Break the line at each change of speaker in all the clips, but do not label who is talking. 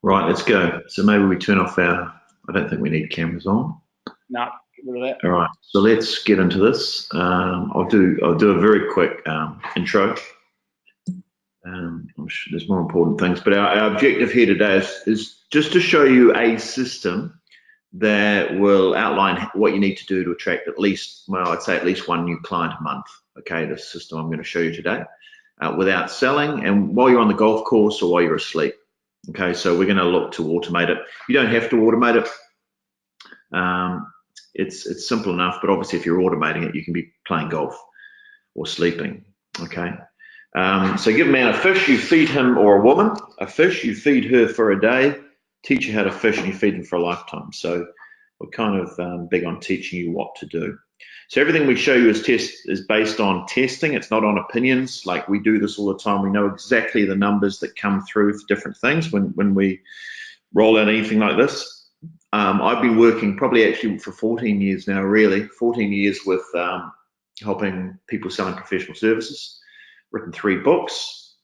Right, let's go. So maybe we turn off our, I don't think we need cameras on.
No, get rid of that.
All right, so let's get into this. I'll do a very quick intro. I'm sure there's more important things, but our objective here today is just to show you a system that will outline what you need to do to attract at least, well, I'd say at least one new client a month. Okay, the system I'm going to show you today without selling and while you're on the golf course or while you're asleep. Okay, so we're going to look to automate it. You don't have to automate it. It's simple enough, but obviously if you're automating it, you can be playing golf or sleeping. Okay. So give a man a fish, you feed him, or a woman a fish, you feed her for a day, teach her how to fish, and you feed them for a lifetime. So we're kind of big on teaching you what to do. So everything we show you is based on testing. It's not on opinions. Like we do this all the time. We know exactly the numbers that come through for different things when we roll out anything like this. I've been working probably actually for 14 years now, really, 14 years with helping people selling professional services. Written 3 books,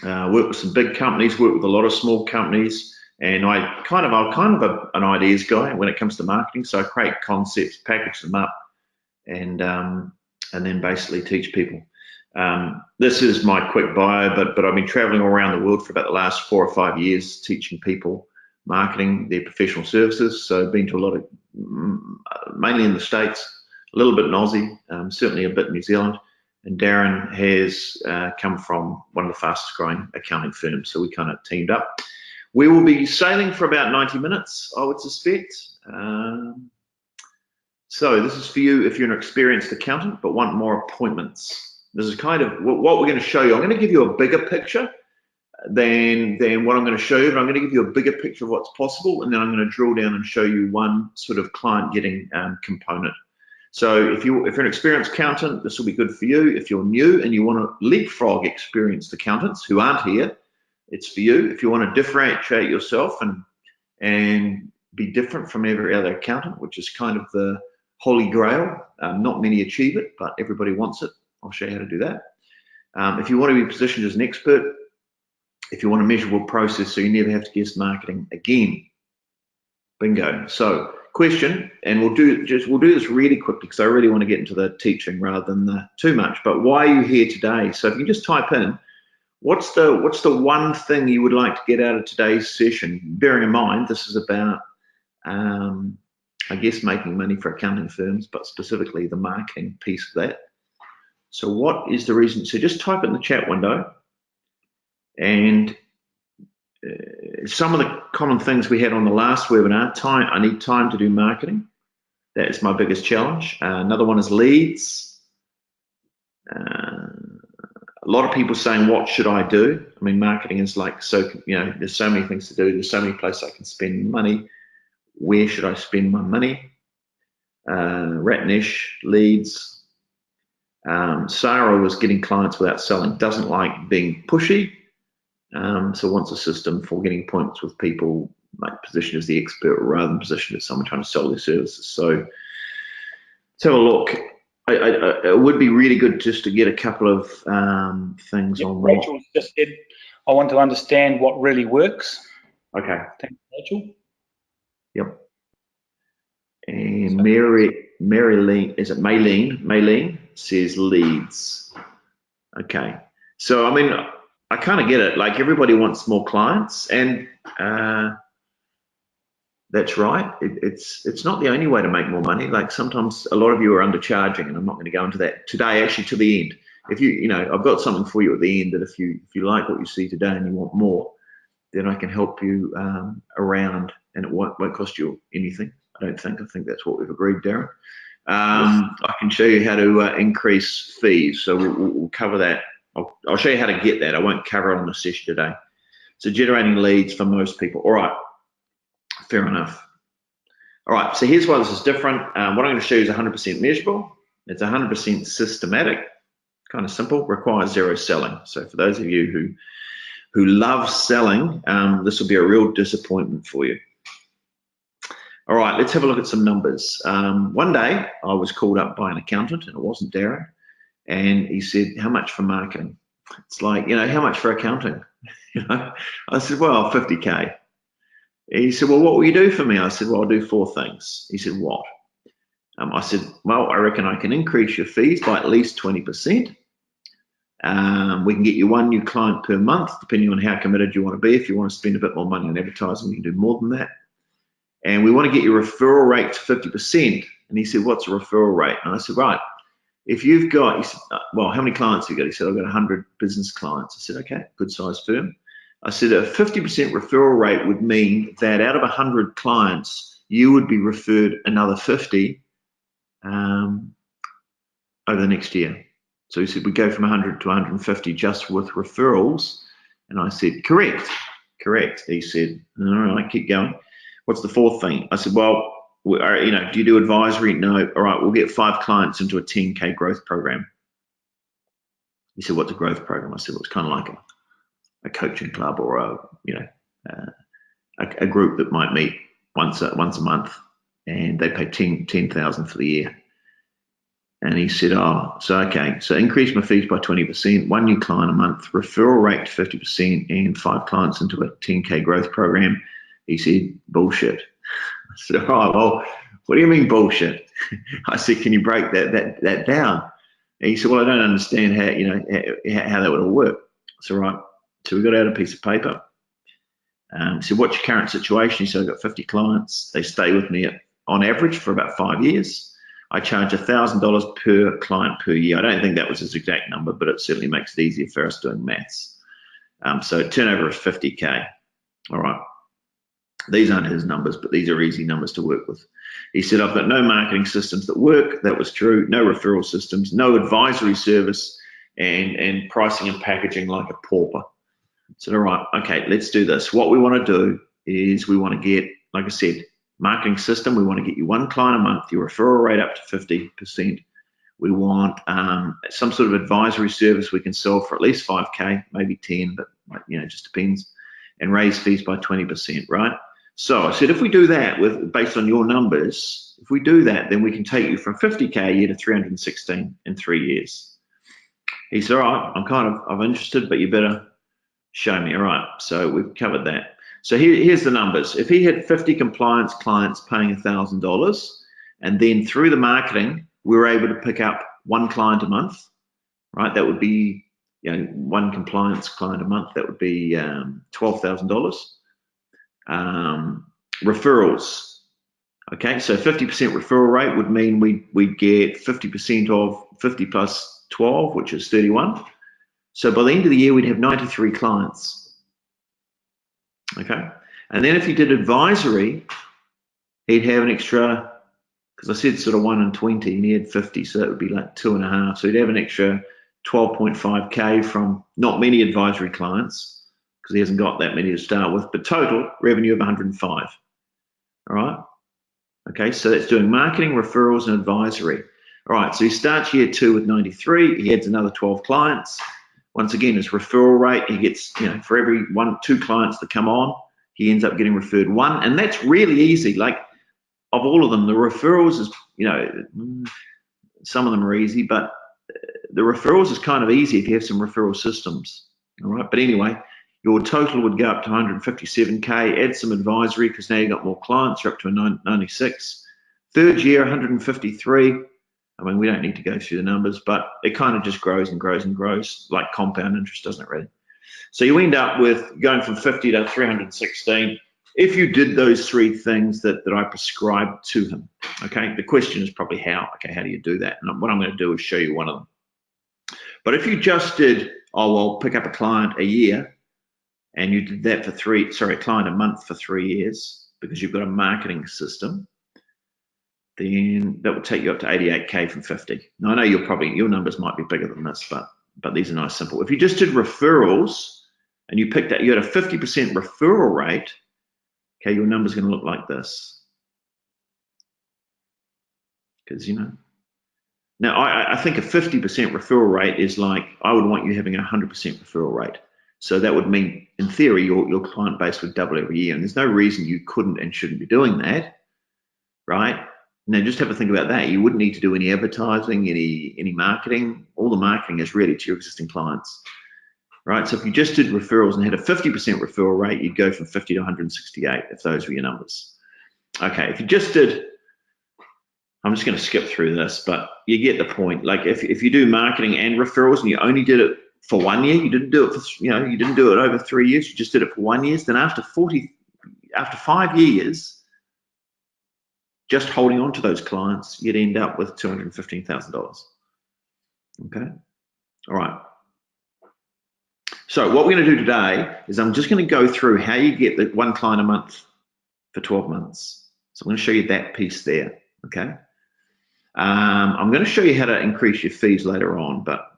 worked with some big companies, worked with a lot of small companies, and I'm kind of an ideas guy when it comes to marketing. So I create concepts, package them up, and then basically teach people. This is my quick bio, but I've been traveling all around the world for about the last 4 or 5 years teaching people marketing their professional services. So I've been to a lot of, mainly in the States, a little bit in Aussie, certainly a bit in New Zealand. And Darren has come from one of the fastest growing accounting firms. So we kind of teamed up. We will be sailing for about 90 minutes, I would suspect. So this is for you if you're an experienced accountant but want more appointments. This is kind of what we're going to show you. I'm going to give you a bigger picture than what I'm going to show you, but I'm going to give you a bigger picture of what's possible, and then I'm going to drill down and show you one sort of client getting component. So if you're an experienced accountant, this will be good for you. If you're new and you want to leapfrog experienced accountants who aren't here, it's for you. If you want to differentiate yourself and be different from every other accountant, which is kind of the holy grail. Not many achieve it, but everybody wants it. I'll show you how to do that. If you want to be positioned as an expert, if you want a measurable process so you never have to guess marketing again, bingo. So question, and we'll do this really quickly because I really want to get into the teaching rather than too much. But why are you here today? So if you just type in, what's the one thing you would like to get out of today's session? Bearing in mind this is about, I guess, making money for accounting firms, but specifically the marketing piece of that. So what is the reason? So just type it in the chat window, and some of the common things we had on the last webinar. Time. I need time to do marketing. That is my biggest challenge. Another one is leads. A lot of people saying, what should I do? I mean, marketing is like, so, there's so many things to do. There's so many places I can spend money. Where should I spend my money? Ratnish, leads. Sarah was getting clients without selling, doesn't like being pushy. So wants a system for getting points with people, like position as the expert rather than position as someone trying to sell their services. So let's have a look. It would be really good just to get a couple of things on.
Rachel just said, I want to understand what really works.
Okay.
Thanks, Rachel.
Yep. And Maryleen, is it Maylene? Maylene says leads. Okay. So, I mean, I kind of get it. Like everybody wants more clients, and that's right. It's not the only way to make more money. Like sometimes a lot of you are undercharging, and I'm not going to go into that today. Actually, to the end, if I've got something for you at the end that if you like what you see today and you want more, then I can help you around, and it won't cost you anything. I don't think. I think that's what we've agreed, Darren. I can show you how to increase fees. So we'll cover that. I'll show you how to get that. I won't cover it on the session today. So generating leads for most people. All right, fair enough. All right, so here's why this is different. What I'm going to show you is 100% measurable. It's 100% systematic, kind of simple, requires zero selling. So for those of you who love selling, this will be a real disappointment for you. All right, let's have a look at some numbers. One day I was called up by an accountant, and it wasn't Darren. And he said, how much for marketing? It's like, how much for accounting? I said, well, 50K. He said, well, what will you do for me? I said, well, I'll do 4 things. He said, what? I said, well, I reckon I can increase your fees by at least 20%. We can get you 1 new client per month, depending on how committed you want to be. If you want to spend a bit more money on advertising, you can do more than that. And we want to get your referral rate to 50%. And he said, what's a referral rate? And I said, right, if you've got, he said, well, how many clients have you got? He said, I've got 100 business clients. I said, okay, good size firm. I said, a 50% referral rate would mean that out of 100 clients, you would be referred another 50 over the next year. So he said, we go from 100 to 150 just with referrals. And I said, correct. He said, all right, keep going. What's the 4th thing? I said, well, you know, do you do advisory? No. All right, we'll get 5 clients into a 10K growth program. He said, what's a growth program? I said, well, it's kind of like a coaching club or a group that might meet once a month, and they pay $10,000 for the year. And he said, oh, so okay, so increase my fees by 20%, 1 new client a month, referral rate to 50%, and 5 clients into a 10K growth program. He said, bullshit. I said, all right, well, what do you mean bullshit? I said, can you break that down? And he said, well, I don't understand how, you know, how that would all work. So right, so we got out a piece of paper. He said, what's your current situation? He said, I've got 50 clients. They stay with me on average for about 5 years. I charge $1,000 per client per year. I don't think that was his exact number, but it certainly makes it easier for us doing maths. So turnover is 50K. All right. These aren't his numbers, but these are easy numbers to work with. He said, I've got no marketing systems that work. That was true. No referral systems, no advisory service, and pricing and packaging like a pauper. I said, all right, okay, let's do this. What we want to do is we want to get, like I said, marketing system. We want to get you 1 client a month, your referral rate up to 50%. We want some sort of advisory service we can sell for at least 5K, maybe 10, but you know, it just depends, and raise fees by 20%, right? So I said, if we do that based on your numbers, if we do that, then we can take you from 50K a year to 316 in 3 years. He said, all right, I'm interested, but you better show me. All right, so we've covered that. So here's the numbers. If he had 50 compliance clients paying $1,000, and then through the marketing, we were able to pick up 1 client a month, right? That would be, you know, 1 compliance client a month. That would be $12,000. Referrals. Okay, so 50% referral rate would mean we'd get 50% of 50 plus 12, which is 31. So by the end of the year, we'd have 93 clients. Okay, and then if he did advisory, he'd have an extra, because I said sort of 1 in 20, and he had 50, so that would be like 2.5. So he'd have an extra 12.5K from not many advisory clients, because he hasn't got that many to start with, but total revenue of 105. All right. Okay, so that's doing marketing, referrals, and advisory. All right, so he starts year 2 with 93. He adds another 12 clients. Once again, his referral rate, he gets, you know, for every 2 clients that come on, he ends up getting referred 1. And that's really easy. Like, of all of them, the referrals is, you know, some of them are easy, but the referrals is kind of easy if you have some referral systems. All right, but anyway, your total would go up to 157K, add some advisory because now you've got more clients, you're up to a 96. 3rd year, 153. I mean, we don't need to go through the numbers, but it kind of just grows and grows and grows, like compound interest, doesn't it really? So you end up with going from 50 to 316 if you did those 3 things that I prescribed to him. Okay, the question is probably how. Okay, how do you do that? And what I'm going to do is show you one of them. But if you just did, oh, well, pick up a client a year, and you did that for a client a month for 3 years, because you've got a marketing system, then that would take you up to 88K from 50. Now, I know your numbers might be bigger than this, but these are nice, simple. If you just did referrals and you had a 50% referral rate, okay, your number's going to look like this. Because, you know, now I think a 50% referral rate is like, I would want you having a 100% referral rate. So that would mean, in theory, your client base would double every year. And there's no reason you couldn't and shouldn't be doing that, right? Now, just have a think about that. You wouldn't need to do any advertising, any marketing. All the marketing is really to your existing clients. right? So if you just did referrals and had a 50% referral rate, you'd go from 50 to 168 if those were your numbers. Okay, if you just did, I'm just going to skip through this, but you get the point. Like if you do marketing and referrals and you only did it for 1 year, you didn't do it for, you didn't do it over 3 years, you just did it for 1 year, then after 5 years, just holding on to those clients, you'd end up with $215,000. Okay, all right. So what we're going to do today is I'm just going to go through how you get the 1 client a month for 12 months. So I'm going to show you that piece there, okay? I'm going to show you how to increase your fees later on, but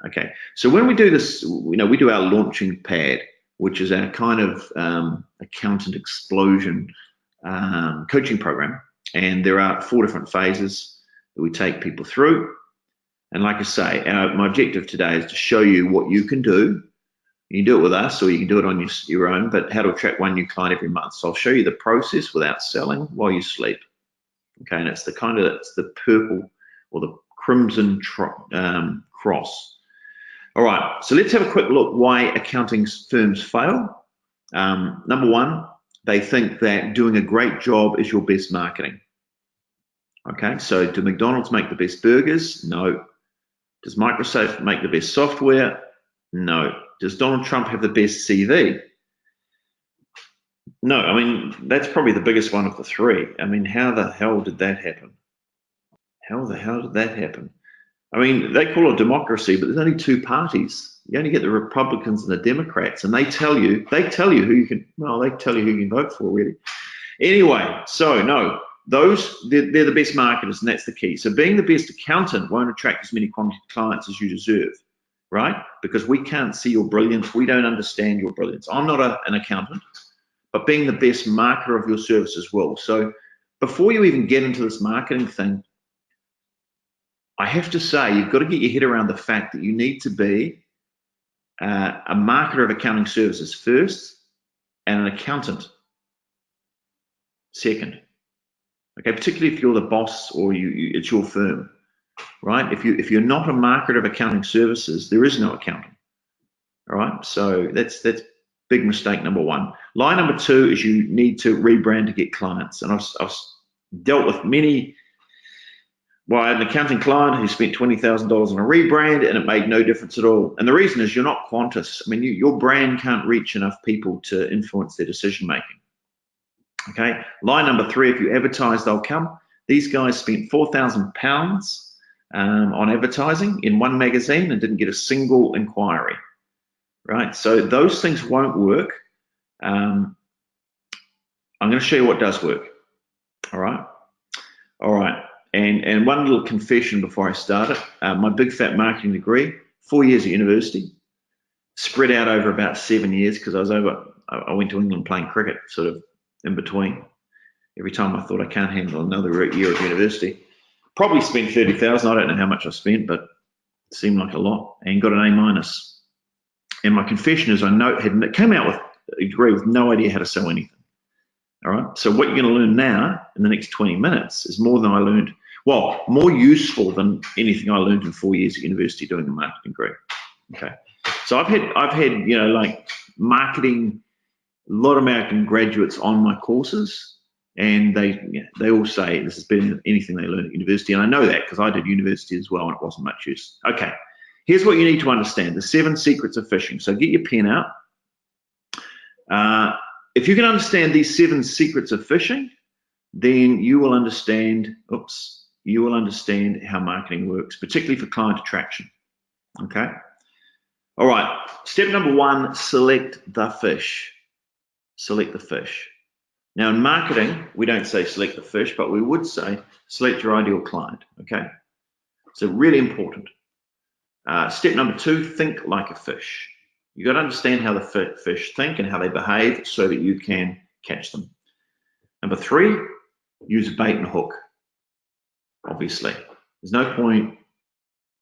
okay. So when we do this, we do our launching pad, which is our kind of accountant explosion coaching program. And there are 4 different phases that we take people through. And like I say, my objective today is to show you what you can do. You can do it with us or you can do it on your own, but how to attract 1 new client every month. So I'll show you the process without selling while you sleep. Okay, and it's the purple or the crimson cross. All right, so let's have a quick look why accounting firms fail. Number 1, they think that doing a great job is your best marketing. Okay, so do McDonald's make the best burgers? No. Does Microsoft make the best software? No. Does Donald Trump have the best CV? No, I mean, that's probably the biggest one of the 3. I mean, how the hell did that happen? How the hell did that happen? I mean, they call it democracy, but there's only 2 parties. You only get the Republicans and the Democrats, and they tell you who you can, well, they tell you who you can vote for, really. Anyway, so no, they're the best marketers, and that's the key. So being the best accountant won't attract as many clients as you deserve, right? Because we can't see your brilliance. We don't understand your brilliance. I'm not an accountant, but being the best marketer of your services will. So before you even get into this marketing thing, I have to say, you've got to get your head around the fact that you need to be a marketer of accounting services first and an accountant second. Okay, particularly if you're the boss or it's your firm, right? If you're not a marketer of accounting services, there is no accounting. All right, so that's big mistake number 1. Lie number 2 is you need to rebrand to get clients, and I've dealt with many. Well, I had an accounting client who spent $20,000 on a rebrand and it made no difference at all. And the reason is you're not Qantas. I mean, your brand can't reach enough people to influence their decision making. Okay, lie number 3, if you advertise, they'll come. These guys spent £4,000 on advertising in 1 magazine and didn't get a single inquiry, right? So those things won't work. I'm going to show you what does work. All right. And one little confession before I start it. My big fat marketing degree, 4 years at university, spread out over about 7 years because I went to England playing cricket, sort of in between. Every time I thought I can't handle another year of university. Probably spent 30,000. I don't know how much I spent, but it seemed like a lot, and got an A-. And my confession is came out with a degree with no idea how to sell anything. All right. So what you're going to learn now in the next 20 minutes is more than I learned. Well, more useful than anything I learned in 4 years at university doing a marketing degree. Okay. So I've had like marketing, a lot of marketing graduates on my courses, and they all say this is better than anything they learned at university. And I know that because I did university as well, and it wasn't much use. Okay. Here's what you need to understand: the 7 secrets of phishing. So get your pen out. If you can understand these 7 secrets of phishing, then you will understand how marketing works, particularly for client attraction. Okay. All right. Step number 1, select the fish. Select the fish. Now in marketing, we don't say select the fish, but we would say select your ideal client. Okay. So really important. Step number 2, think like a fish. You got to understand how the fish think and how they behave so that you can catch them. Number 3, use a bait and hook. Obviously, there's no point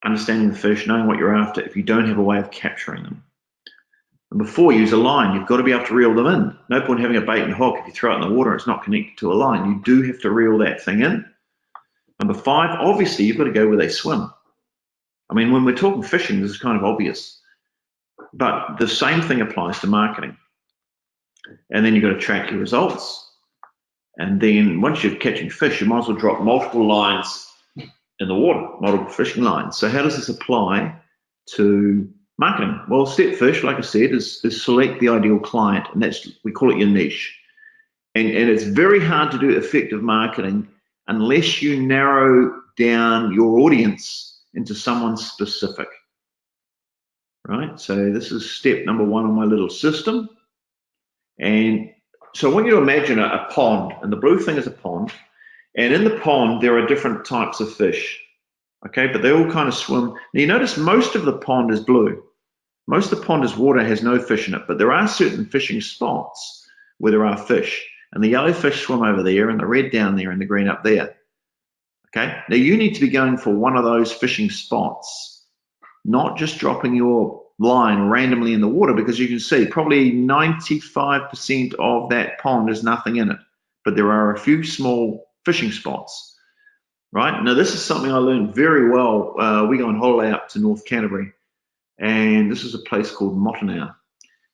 understanding the fish, knowing what you're after, if you don't have a way of capturing them. Number 4, use a line. You've got to be able to reel them in. No point having a bait and hook if you throw it in the water and it's not connected to a line. You do have to reel that thing in. Number 5, obviously, you've got to go where they swim. I mean, when we're talking fishing, this is kind of obvious. But the same thing applies to marketing. And then you've got to track your results. And then once you're catching fish, you might as well drop multiple lines in the water, multiple fishing lines. So how does this apply to marketing? Well, step fish, like I said, is select the ideal client, and we call it your niche. And it's very hard to do effective marketing unless you narrow down your audience into someone specific, right? So this is step number 1 on my little system. And so I want you to imagine a pond, and the blue thing is a pond. And in the pond, there are different types of fish, okay? But they all kind of swim. Now you notice most of the pond is blue. Most of the pond is water, has no fish in it, but there are certain fishing spots where there are fish. And the yellow fish swim over there, and the red down there, and the green up there. Okay, now you need to be going for one of those fishing spots, not just dropping your line randomly in the water, because you can see probably 95% of that pond is nothing in it, but there are a few small fishing spots, right? Now this is something I learned very well. We go on holiday up to North Canterbury, and this is a place called Motunau,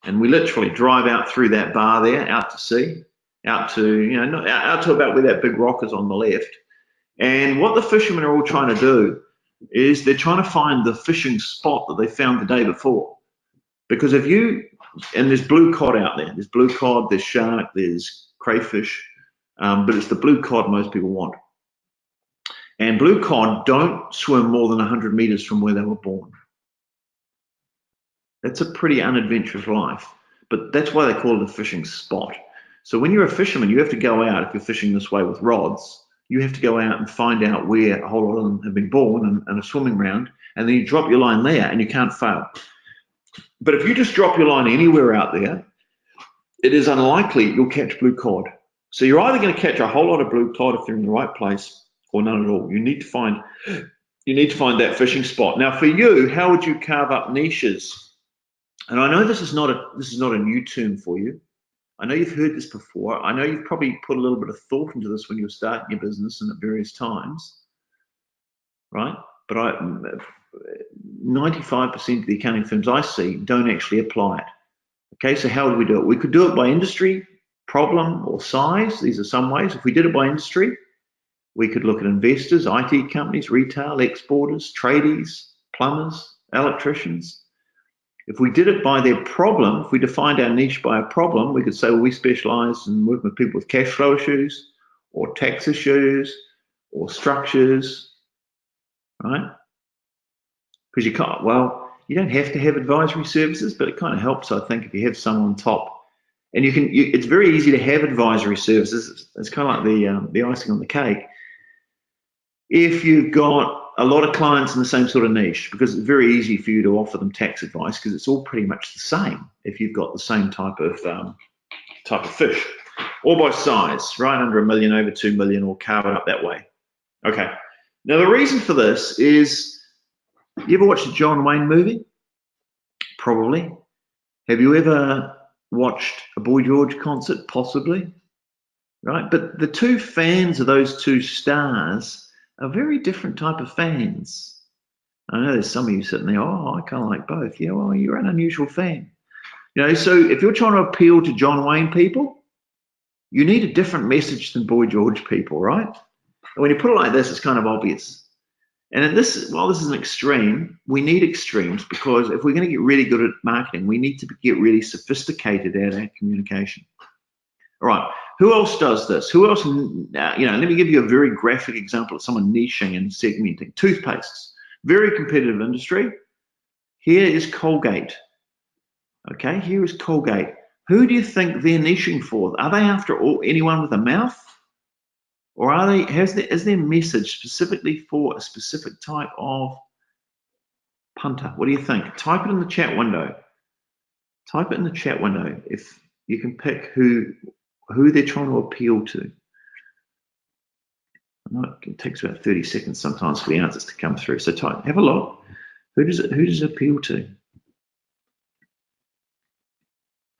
and we literally drive out through that bar there, out to sea, out to, out to about where that big rock is on the left. And what the fishermen are all trying to do is they're trying to find the fishing spot that they found the day before. Because and there's blue cod out there. There's blue cod, there's shark, there's crayfish, but it's the blue cod most people want. And blue cod don't swim more than 100 meters from where they were born. That's a pretty unadventurous life, but that's why they call it a fishing spot. So when you're a fisherman, you have to go out, if you're fishing this way with rods, you have to go out and find out where a whole lot of them have been born and are swimming around, and then you drop your line there and you can't fail. But if you just drop your line anywhere out there, it is unlikely you'll catch blue cod. So you're either going to catch a whole lot of blue cod if you're in the right place, or none at all. You need to find that fishing spot. Now for you, how would you carve up niches? And I know this is not a new term for you. I know you've heard this before. I know you've probably put a little bit of thought into this when you were starting your business and at various times, right? But 95% of the accounting firms I see don't actually apply it. Okay, so how do we do it? We could do it by industry, problem, or size. These are some ways. If we did it by industry, we could look at investors, IT companies, retail, exporters, tradies, plumbers, electricians. If we did it by their problem, if we defined our niche by a problem, we could say, well, we specialize in working with people with cash flow issues or tax issues or structures, right? Because you can't, well, you don't have to have advisory services, but it kind of helps, I think, if you have someone on top. And it's very easy to have advisory services. It's kind of like the icing on the cake. If you've got a lot of clients in the same sort of niche, because it's very easy for you to offer them tax advice because it's all pretty much the same if you've got the same type of fish, or by size, right under $1 million, over 2 million, or carve it up that way. Okay. Now the reason for this is, you ever watched a John Wayne movie? Probably. Have you ever watched a Boy George concert? Possibly. Right. But the two fans of those two stars are very different type of fans. I know there's some of you sitting there, oh, I kind of like both. Yeah, well, you're an unusual fan. So if you're trying to appeal to John Wayne people, you need a different message than Boy George people, right? And when you put it like this, it's kind of obvious. And while this is an extreme, we need extremes, because if we're going to get really good at marketing, we need to get really sophisticated at our communication. All right. Who else does this? Who else, let me give you a very graphic example of someone niching and segmenting. Toothpastes, very competitive industry. Here is Colgate. Okay, here is Colgate. Who do you think they're niching for? Are they after anyone with a mouth? Or is their message specifically for a specific type of punter? What do you think? Type it in the chat window. Type it in the chat window if you can pick who they're trying to appeal to. It takes about 30 seconds sometimes for the answers to come through. So have a look. Who does it appeal to?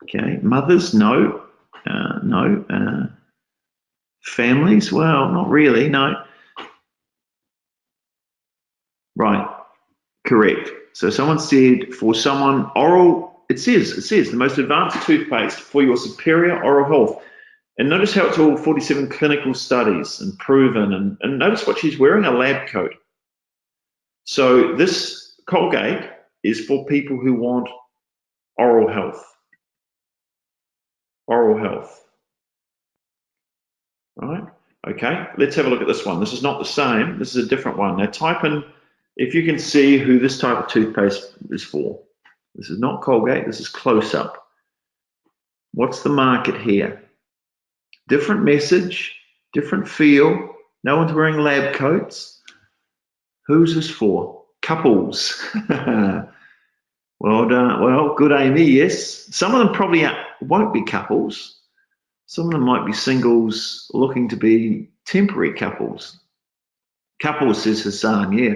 Okay, mothers, no. No. Families, well, not really, no. Right. Correct. So someone said for someone oral, it says the most advanced toothpaste for your superior oral health. And notice how it's all 47 clinical studies and proven, and notice what she's wearing, a lab coat. So this Colgate is for people who want oral health. Oral health. All right. Okay, let's have a look at this one. This is not the same. This is a different one. Now type in, if you can see who this type of toothpaste is for. This is not Colgate, this is Close Up. What's the market here? Different message, different feel. No one's wearing lab coats. Who's this for? Couples. Well done. Well, good, Amy. Yes. Some of them probably won't be couples. Some of them might be singles looking to be temporary couples. Couples, says Hassan. Yeah.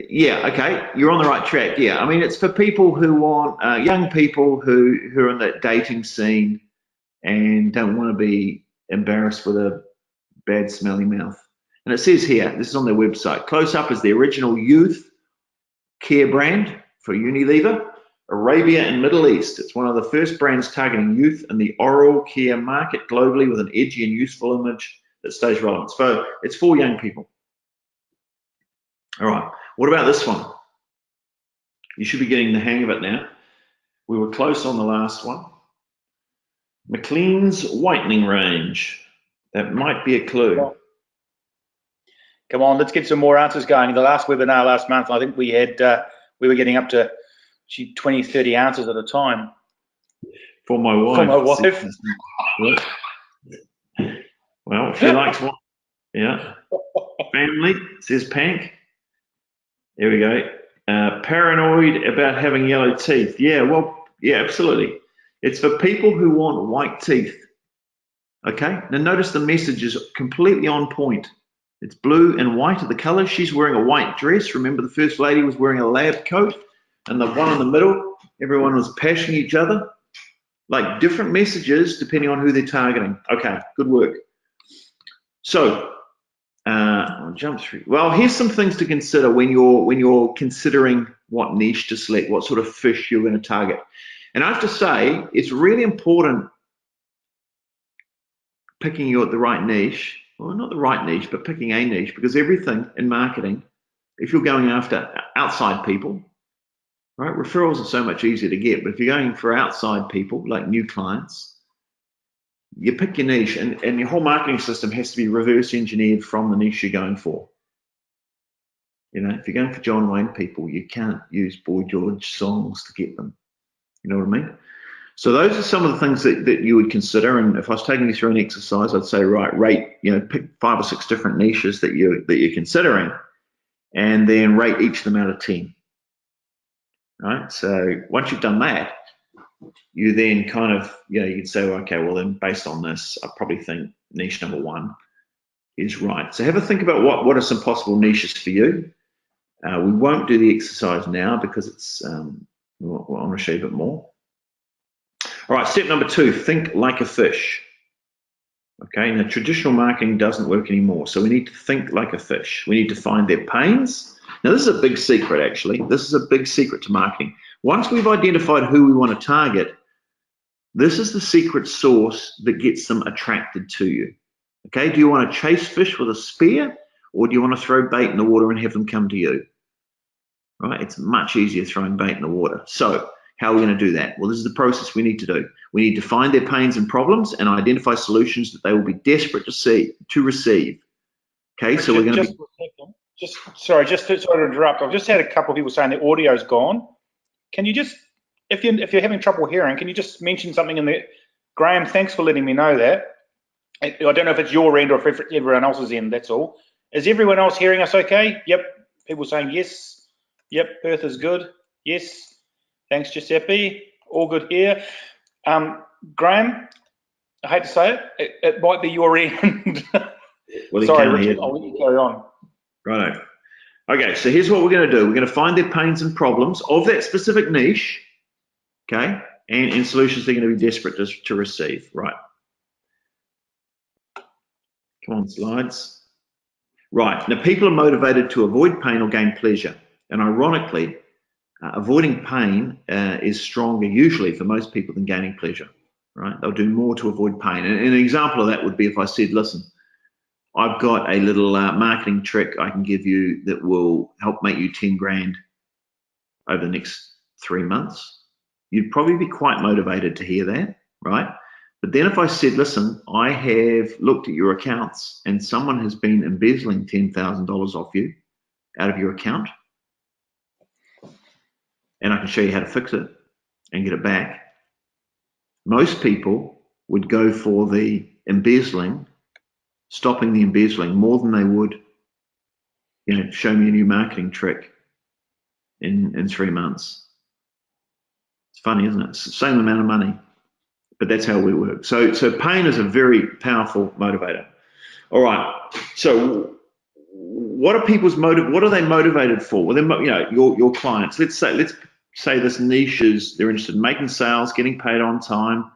Yeah. Okay. You're on the right track. Yeah. I mean, it's for people who want young people who are in that dating scene and don't want to be embarrassed with a bad smelly mouth. And it says here, this is on their website, Close Up is the original youth care brand for Unilever, Arabia and Middle East. It's one of the first brands targeting youth in the oral care market globally with an edgy and useful image that stays relevant. So it's for young people. All right, what about this one? You should be getting the hang of it now. We were close on the last one. McLean's whitening range. That might be a clue.
Come on, let's get some more answers going. The last webinar last month, I think we had we were getting up to 20, 30 answers at a time.
For my wife.
For my wife.
Well, she likes one. Yeah. Family, says Pank. There we go. Paranoid about having yellow teeth. Yeah, well, yeah, absolutely. It's for people who want white teeth. Okay, now notice the message is completely on point. It's blue and white are the colors. She's wearing a white dress. Remember, the First Lady was wearing a lab coat, and the one in the middle, everyone was pashing each other. Like different messages depending on who they're targeting. Okay, good work. So, I'll jump through. Well, here's some things to consider when you're considering what niche to select, what sort of fish you're going to target. And I have to say, it's really important picking the right niche. Well, not the right niche, but picking a niche, because everything in marketing, if you're going after outside people, right, referrals are so much easier to get. But if you're going for outside people, like new clients, you pick your niche, and your whole marketing system has to be reverse engineered from the niche you're going for. You know, if you're going for John Wayne people, you can't use Boy George songs to get them. You know what I mean? So those are some of the things that you would consider. And if I was taking you through an exercise, I'd say, right, pick 5 or 6 different niches that you're considering, and then rate each of them out of 10. Right. So once you've done that, you then kind of, you'd say, well, okay, well then based on this, I probably think niche number 1 is right. So have a think about what are some possible niches for you. We won't do the exercise now because it's, I want to show you a bit more. All right, step number 2, think like a fish. Okay, now traditional marketing doesn't work anymore, so we need to think like a fish. We need to find their pains. Now, this is a big secret, actually. This is a big secret to marketing. Once we've identified who we want to target, this is the secret sauce that gets them attracted to you. Okay, do you want to chase fish with a spear, or do you want to throw bait in the water and have them come to you? Right, it's much easier throwing bait in the water. So, how are we going to do that? Well, this is the process we need to do. We need to find their pains and problems and identify solutions that they will be desperate to receive. Okay, so we're going to be...
Sorry to interrupt. I've just had a couple of people saying the audio's gone. Can you just, if you're having trouble hearing, can you just mention something in the... Graham, thanks for letting me know that. I don't know if it's your end or if everyone else's end, that's all. Is everyone else hearing us okay? Yep. People saying yes. Yep, Perth is good. Yes. Thanks, Giuseppe. All good here. Graham, I hate to say it, it might be your end.
Well,
sorry, Richard, I'll let you carry on.
Right. Okay, so here's what we're going to do. We're going to find their pains and problems of that specific niche, okay, and solutions they're going to be desperate to receive. Right. Come on, slides. Right, now people are motivated to avoid pain or gain pleasure. And ironically, avoiding pain is stronger usually for most people than gaining pleasure, right? They'll do more to avoid pain. And an example of that would be if I said, listen, I've got a little marketing trick I can give you that will help make you 10 grand over the next 3 months. You'd probably be quite motivated to hear that, right? But then if I said, listen, I have looked at your accounts and someone has been embezzling $10,000 off you out of your account, and I can show you how to fix it and get it back, most people would go for the embezzling, stopping the embezzling, more than they would, show me a new marketing trick in 3 months. It's funny, isn't it? It's the same amount of money, but that's how we work. So pain is a very powerful motivator. All right. So what are people's motive? What are they motivated for? Well, your clients. Let's say this niche is they're interested in making sales, getting paid on time,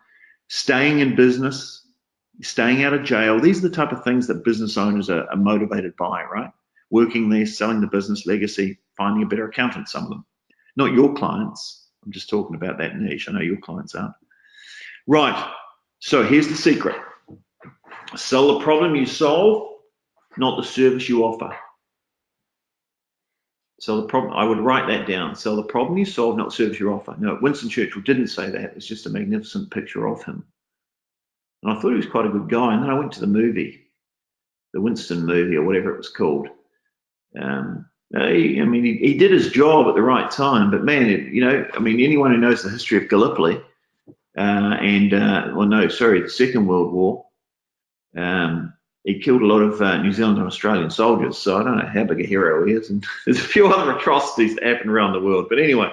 staying in business, staying out of jail. These are the type of things that business owners are motivated by, right? Working there, selling the business, legacy, finding a better accountant, some of them. Not your clients. I'm just talking about that niche. I know your clients aren't. Right. So here's the secret. Sell the problem you solve, not the service you offer. Sell the problem. I would write that down. Sell the problem you solve, not the service you offer. No, Winston Churchill didn't say that. It's just a magnificent picture of him. And I thought he was quite a good guy. And then I went to the movie, the Winston movie or whatever it was called. He did his job at the right time. But man, anyone who knows the history of Gallipoli the Second World War, he killed a lot of New Zealand and Australian soldiers. So I don't know how big a hero he is. And there's a few other atrocities that happen around the world. But anyway,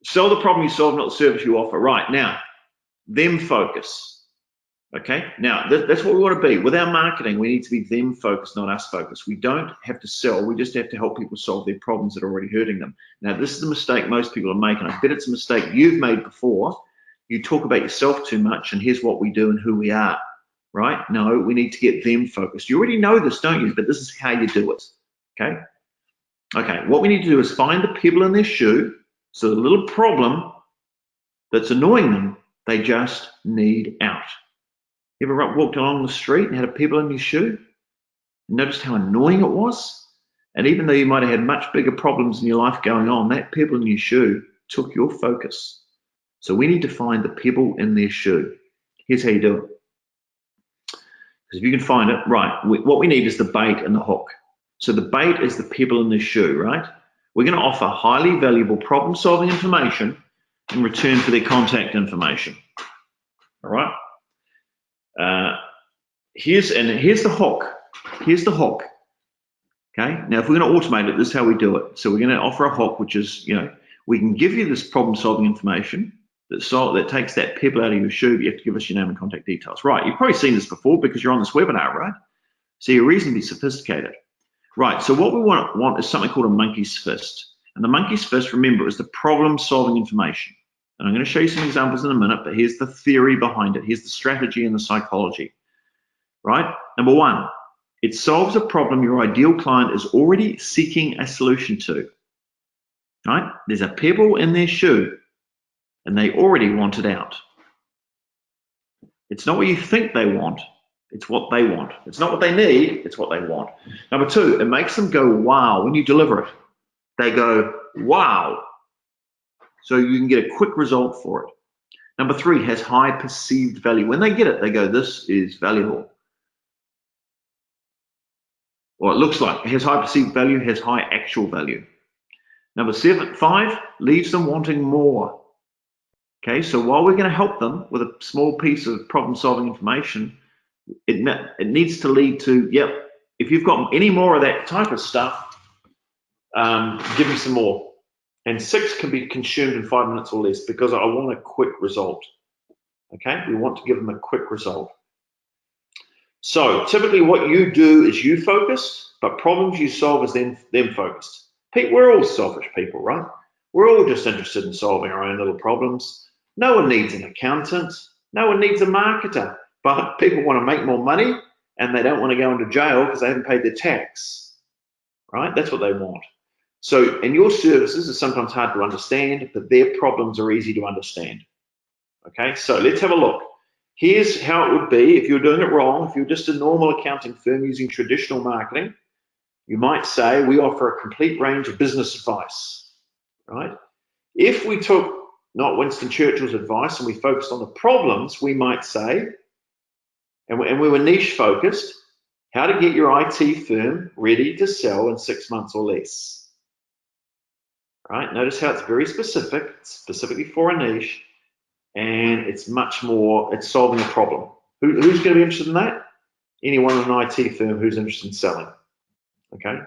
sell the problem you solve, not the service you offer. Right, now, them focus. Okay, now that's what we want to be. With our marketing, we need to be them focused, not us focused. We don't have to sell. We just have to help people solve their problems that are already hurting them. Now, this is the mistake most people are making. I bet it's a mistake you've made before. You talk about yourself too much and here's what we do and who we are, right? No, we need to get them focused. You already know this, don't you? But this is how you do it, okay? Okay, what we need to do is find the pebble in their shoe. So the little problem that's annoying them, they just need out. You ever walked along the street and had a pebble in your shoe? Noticed how annoying it was? And even though you might have had much bigger problems in your life going on, that pebble in your shoe took your focus. So we need to find the pebble in their shoe. Here's how you do it. Because if you can find it, right, what we need is the bait and the hook. So the bait is the pebble in their shoe, right? We're going to offer highly valuable problem-solving information in return for their contact information. All right? Here's the hook. Here's the hook. Okay. Now, if we're going to automate it, this is how we do it. So we're going to offer a hook, which is, we can give you this problem-solving information that takes that pebble out of your shoe, but you have to give us your name and contact details. Right. You've probably seen this before because you're on this webinar, right? So you're reasonably sophisticated. Right. So what we want is something called a monkey's fist. And the monkey's fist, remember, is the problem-solving information. And I'm going to show you some examples in a minute, but here's the theory behind it. Here's the strategy and the psychology. Right? Number one, it solves a problem your ideal client is already seeking a solution to. Right? There's a pebble in their shoe and they already want it out. It's not what you think they want, it's what they want. It's not what they need, it's what they want. Number two, it makes them go, wow, when you deliver it. They go, wow. So you can get a quick result for it. Number three, has high perceived value. When they get it, they go, this is valuable. Or it looks like it has high perceived value, has high actual value. Number five, leaves them wanting more. Okay, so while we're going to help them with a small piece of problem-solving information, it needs to lead to, yep, if you've got any more of that type of stuff, give me some more. And 6 can be consumed in 5 minutes or less because I want a quick result. Okay, we want to give them a quick result. So typically what you do is you focus, but problems you solve is them focused. We're all selfish people, right? We're all just interested in solving our own little problems. No one needs an accountant. No one needs a marketer. But people want to make more money and they don't want to go into jail because they haven't paid their tax, right? That's what they want. So, and your services are sometimes hard to understand, but their problems are easy to understand. Okay, so let's have a look. Here's how it would be if you're doing it wrong. If you're just a normal accounting firm using traditional marketing, you might say we offer a complete range of business advice, right? If we took not Winston Churchill's advice and we focused on the problems, we might say, and we were niche focused, how to get your IT firm ready to sell in 6 months or less. Right? Notice how it's very specific, it's specifically for a niche, and it's much more, it's solving a problem. Who's going to be interested in that? Anyone in an IT firm who's interested in selling. Okay?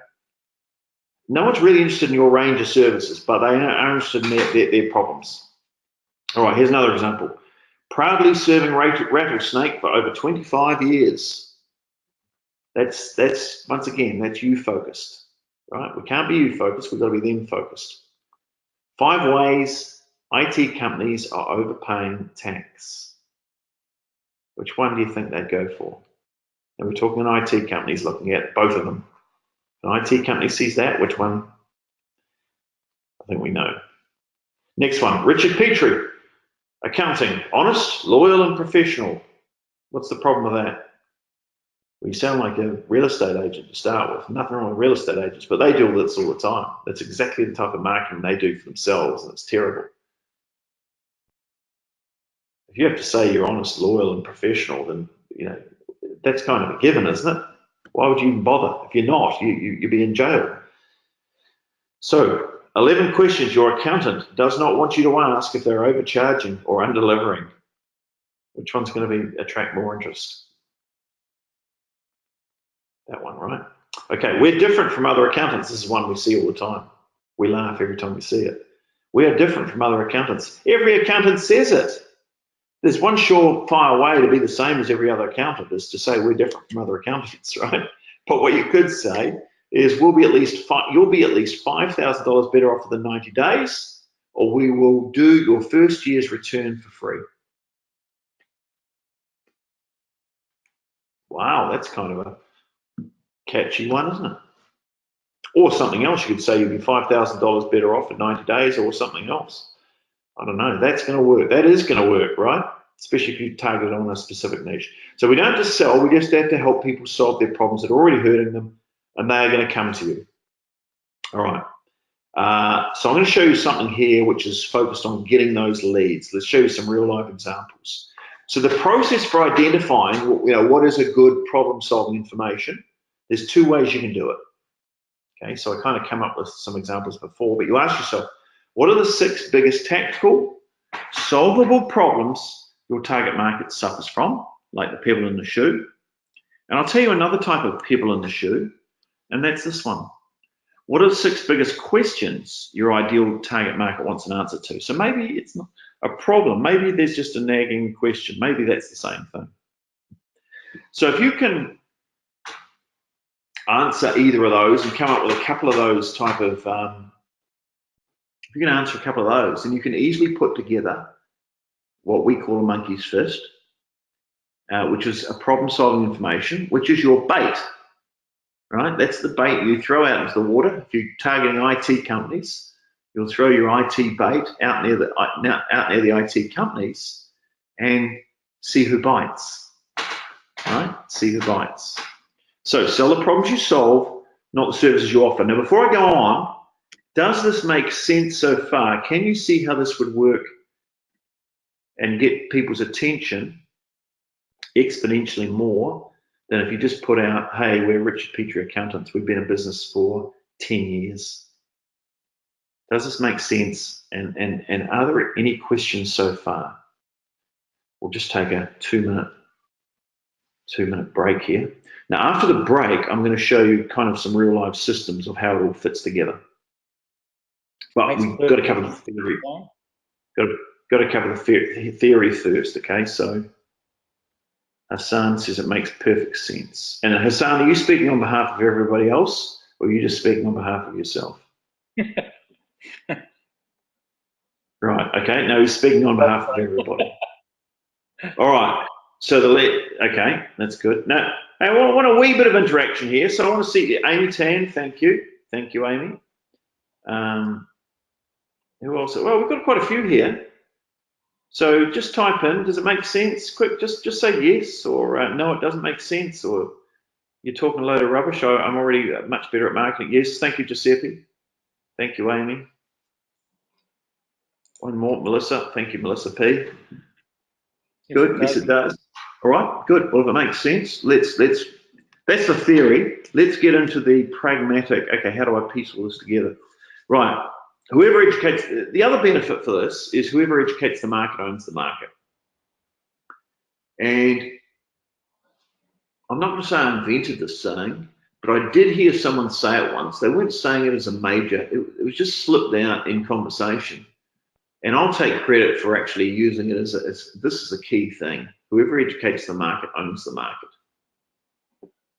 No one's really interested in your range of services, but they are interested in their problems. All right, here's another example. Proudly serving Rattlesnake for over 25 years. That's once again, that's you focused, right? We can't be you focused, we've got to be them focused. 5 ways IT companies are overpaying tax. Which one do you think they'd go for? And we're talking an IT companies looking at both of them. An IT company sees that, which one? I think we know. Next one, Richard Petrie. Accounting, honest, loyal, and professional. What's the problem with that? Well, you sound like a real estate agent to start with. Nothing wrong with real estate agents, but they do this all the time. That's exactly the type of marketing they do for themselves, and it's terrible. If you have to say you're honest, loyal, and professional, then that's kind of a given, isn't it? Why would you even bother? If you're not, you'd be in jail. So, 11 questions your accountant does not want you to ask if they're overcharging or underdelivering. Which one's going to attract more interest? That one, right? Okay, we're different from other accountants. This is one we see all the time. We laugh every time we see it. We are different from other accountants. Every accountant says it. There's one surefire way to be the same as every other accountant is to say we're different from other accountants, right? But what you could say is you'll be at least $5,000 better off within 90 days, or we will do your first year's return for free. Wow, that's kind of a catchy one, isn't it? Or something else. You could say you'll be $5,000 better off in 90 days, or something else. I don't know. That's going to work. That is going to work, right? Especially if you target it on a specific niche. So we don't just sell. We just have to help people solve their problems that are already hurting them, and they are going to come to you. All right. So I'm going to show you something here which is focused on getting those leads. Let's show you some real-life examples. So the process for identifying what is a good problem-solving information, there's 2 ways you can do it. Okay, so I kind of come up with some examples before, but you ask yourself, what are the 6 biggest tactical, solvable problems your target market suffers from, like the pebble in the shoe? And I'll tell you another type of pebble in the shoe, and that's this one. What are the 6 biggest questions your ideal target market wants an answer to? So maybe it's not a problem. Maybe there's just a nagging question. Maybe that's the same thing. So if you can answer either of those and come up with a couple of those type of, if you can answer a couple of those, then you can easily put together what we call a monkey's fist, which is a problem-solving information, which is your bait. Right, that's the bait you throw out into the water. If you're targeting IT companies, you'll throw your IT bait out near the IT companies and see who bites. Right, see who bites. So sell the problems you solve, not the services you offer. Now, before I go on, does this make sense so far? Can you see how this would work and get people's attention exponentially more than if you just put out, hey, we're Richard Petrie Accountants, we've been in business for 10 years. Does this make sense? And are there any questions so far? We'll just take a 2-minute break here. Now, after the break, I'm going to show you kind of some real life systems of how it all fits together. But we've got to cover the theory. Got to cover the theory first, okay? So Hassan says it makes perfect sense. And Hassan, are you speaking on behalf of everybody else, or are you just speaking on behalf of yourself? Right, okay, no, he's speaking on behalf of everybody. All right, so okay, that's good. No, Hey, I want a wee bit of interaction here. So I want to see Amy Tan. Thank you. Thank you, Amy. Who else? Well, we've got quite a few here. So just type in, does it make sense? Quick, just say yes, or no, it doesn't make sense, or you're talking a load of rubbish. I'm already much better at marketing. Yes, thank you, Giuseppe. Thank you, Amy. One more, Melissa. Thank you, Melissa P. Good, yes it does. All right, good. Well, if it makes sense, let's that's the theory. Let's get into the pragmatic. Okay, how do I piece all this together? Right. Whoever educates, the other benefit for this is whoever educates the market owns the market. And I'm not going to say I invented this saying, but I did hear someone say it once. They weren't saying it as a major, it was just slipped out in conversation. And I'll take credit for actually using it as this is a key thing. Whoever educates the market owns the market,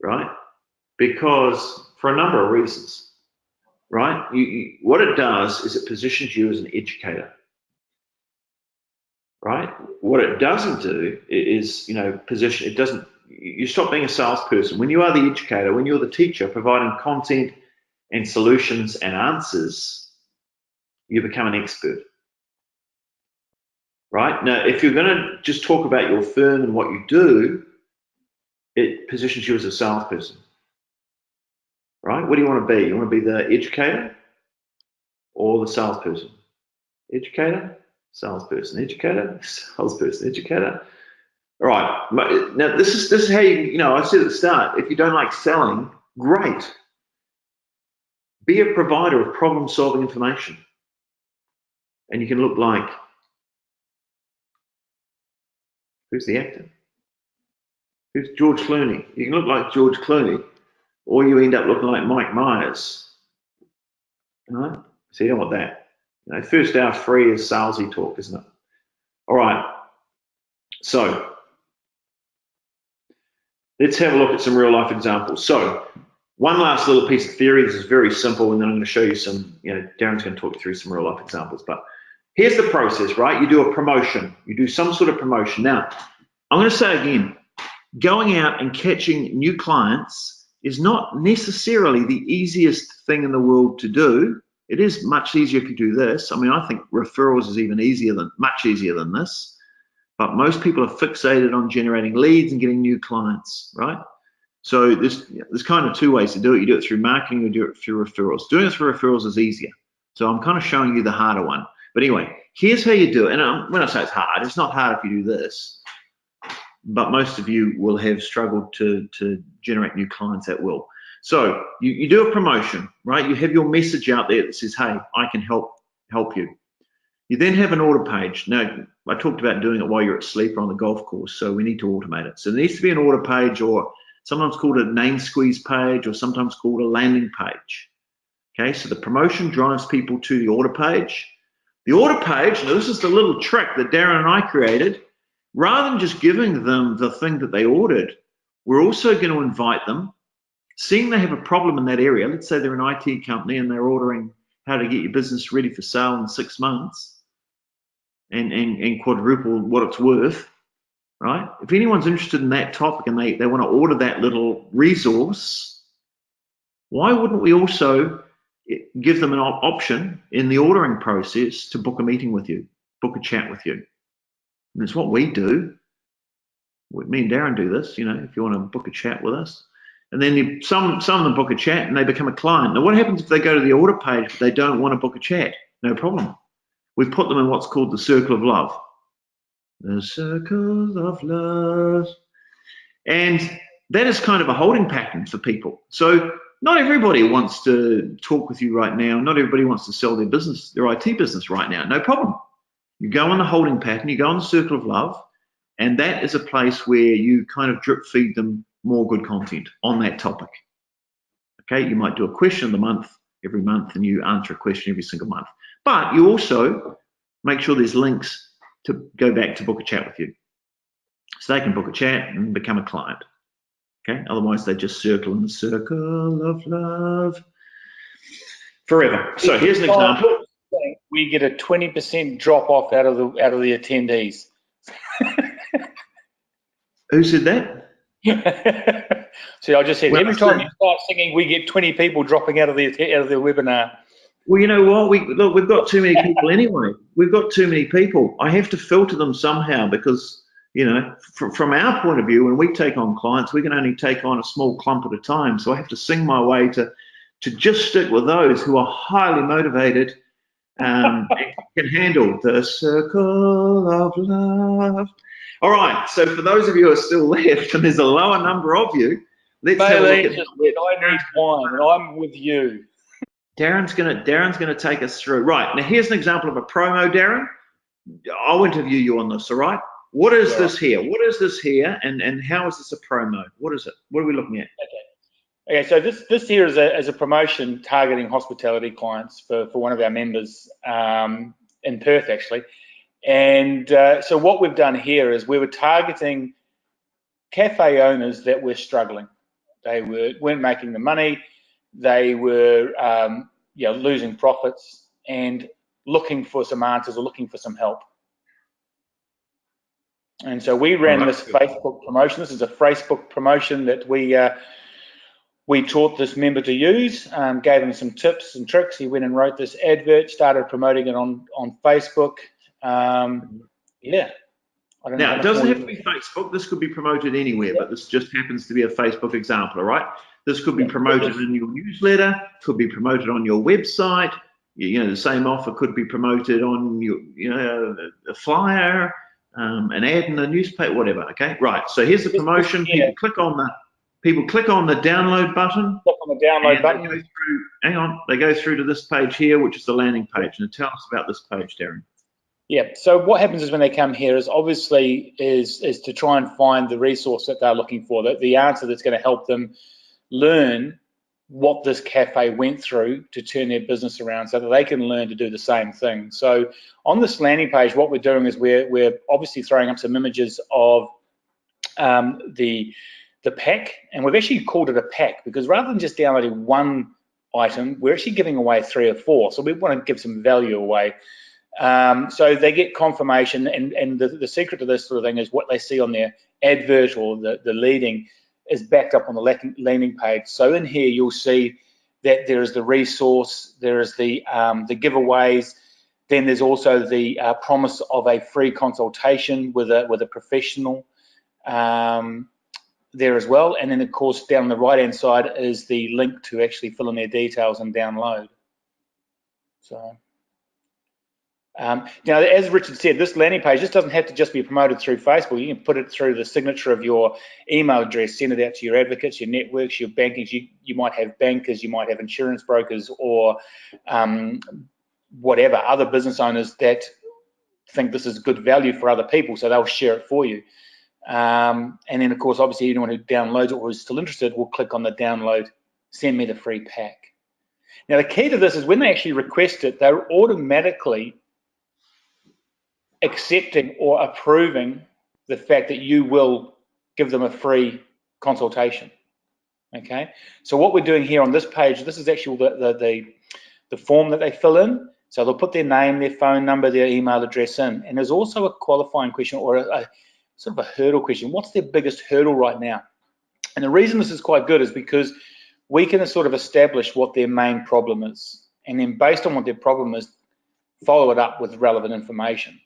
right? Because for a number of reasons, right? What it does is it positions you as an educator, right? What it doesn't do is, position, it doesn't, you stop being a salesperson. When you are the educator, when you're the teacher providing content and solutions and answers, you become an expert. Right? Now, if you're going to just talk about your firm and what you do, it positions you as a salesperson. Right? What do you want to be? You want to be the educator or the salesperson? Educator, salesperson, educator, salesperson, educator. All right. Now, this is how I said at the start, if you don't like selling, great. Be a provider of problem-solving information. And you can look like, who's the actor? Who's George Clooney? You can look like George Clooney, or you end up looking like Mike Myers. All right? So you don't want that. First hour free is salesy talk, isn't it? All right. So let's have a look at some real life examples. So one last little piece of theory. This is very simple, and then I'm going to show you some, Darren's going to talk you through some real life examples. But here's the process, right? You do a promotion. You do some sort of promotion. Now, I'm going to say again, going out and catching new clients is not necessarily the easiest thing in the world to do. It is much easier if you do this. I mean, I think referrals is even much easier than this. But most people are fixated on generating leads and getting new clients, right? So there's kind of two ways to do it. You do it through marketing or do it through referrals. Doing it through referrals is easier. So I'm kind of showing you the harder one. But anyway, here's how you do it. And when I say it's hard, it's not hard if you do this. But most of you will have struggled to generate new clients at will. So you do a promotion, right? You have your message out there that says, hey, I can help you. You then have an order page. Now, I talked about doing it while you're asleep or on the golf course, so we need to automate it. So there needs to be an order page, or sometimes called a name squeeze page, or sometimes called a landing page. Okay, so the promotion drives people to the order page. The order page, now this is the little trick that Darren and I created. Rather than just giving them the thing that they ordered, we're also going to invite them, seeing they have a problem in that area. Let's say they're an IT company and they're ordering how to get your business ready for sale in 6 months and quadruple what it's worth, right? If anyone's interested in that topic and they want to order that little resource, why wouldn't we also give them an option in the ordering process to book a meeting with you, book a chat with you? And it's what we do. Me and Darren do this, if you want to book a chat with us. And then some of them book a chat and they become a client. Now, what happens if they go to the order page but they don't want to book a chat? No problem. We put them in what's called the circle of love. The circle of love. And that is kind of a holding pattern for people. So not everybody wants to talk with you right now. Not everybody wants to sell their business, their IT business right now. No problem. You go on the holding pattern, you go on the circle of love, and that is a place where you kind of drip feed them more good content on that topic. Okay, you might do a question of the month every month, and you answer a question every single month. But you also make sure there's links to go back to book a chat with you. So they can book a chat and become a client. Okay, otherwise they just circle in the circle of love forever. So here's an example.
We get a 20% drop off out of the attendees.
Who said that?
See, I just said
Well,
every time you start singing, we get 20 people dropping out of the webinar.
well, you know what? We've got too many people anyway. We've got too many people. I have to filter them somehow because, you know, from our point of view, when we take on clients, we can only take on a small clump at a time. So I have to sing my way to just stick with those who are highly motivated and can handle the circle of love. All right. So for those of you who are still left, and there's a lower number of you, let's have a look at.
I need wine, and I'm with you.
Darren's gonna take us through. Right, now here's an example of a promo, Darren. I'll interview you on this, all right? What is this here? What is this here, and how is this a promo? What is it? What are we looking at?
Okay, so this here is a promotion targeting hospitality clients for one of our members in Perth, actually. And so what we've done here is we were targeting cafe owners that were struggling. They weren't making the money. They were losing profits and looking for some answers or looking for some help. And so we ran this Facebook promotion. This is a Facebook promotion that we taught this member to use, gave him some tips and tricks. He went and wrote this advert, started promoting it on Facebook. Yeah.
Now, it doesn't have to be Facebook. This could be promoted anywhere, but this just happens to be a Facebook example, all right? This could be promoted in your newsletter, could be promoted on your website. You know, the same offer could be promoted on your, a flyer, an ad in the newspaper, whatever. Okay, right. So here's the promotion. People click on the download button.
Click on the download button.
They go through to this page here, which is the landing page. And tell us about this page, Darren.
Yeah, so what happens is when they come here is obviously is to try and find the resource that they're looking for, the answer that's going to help them learn what this cafe went through to turn their business around so that they can learn to do the same thing. So on this landing page, what we're doing is we're obviously throwing up some images of the pack, and we've actually called it a pack because rather than just downloading one item, we're actually giving away 3 or 4. So we want to give some value away. So they get confirmation, and the secret to this sort of thing is what they see on their advert or the leading is backed up on the landing page. So in here you'll see that there is the resource, there is the giveaways, then there's also the promise of a free consultation with a professional there as well, and then of course down the right hand side is the link to actually fill in their details and download. So. Now, as Richard said, this landing page, this doesn't have to just be promoted through Facebook. You can put it through the signature of your email address, send it out to your advocates, your networks, your bankings. You might have bankers, you might have insurance brokers, or whatever, other business owners that think this is good value for other people, so they'll share it for you. And then, of course, obviously, anyone who downloads it or is still interested will click on the download, send me the free pack. Now, the key to this is when they actually request it, they're automatically accepting or approving the fact that you will give them a free consultation. Okay, so what we're doing here on this page, this is actually the form that they fill in. So they'll put their name, their phone number, their email address in, and there's also a qualifying question or a sort of a hurdle question. What's their biggest hurdle right now? And the reason this is quite good is because we can sort of establish what their main problem is, and then based on what their problem is, follow it up with relevant information.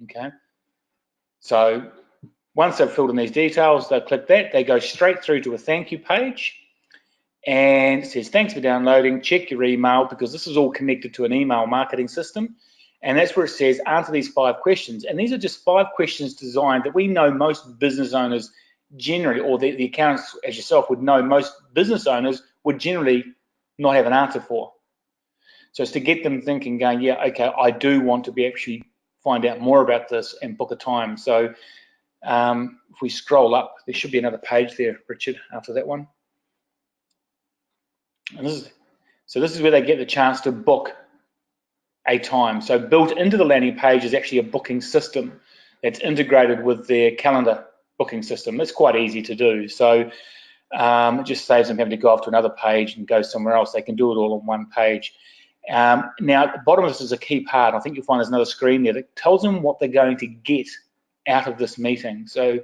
Okay, so once they've filled in these details, they'll click that, they go straight through to a thank you page, and it says, thanks for downloading, check your email, because this is all connected to an email marketing system, and that's where it says, answer these 5 questions, and these are just 5 questions designed that we know most business owners generally, or the accountants as yourself would know, most business owners would generally not have an answer for. So it's to get them thinking, going, yeah, okay, I do want to be actually find out more about this and book a time. So if we scroll up, there should be another page there, Richard, after that one. And this is where they get the chance to book a time. So built into the landing page is actually a booking system that's integrated with their calendar booking system. It's quite easy to do. So it just saves them having to go off to another page and go somewhere else. They can do it all on one page. Now, at the bottom of this is a key part. I think you'll find there's another screen there that tells them what they're going to get out of this meeting. So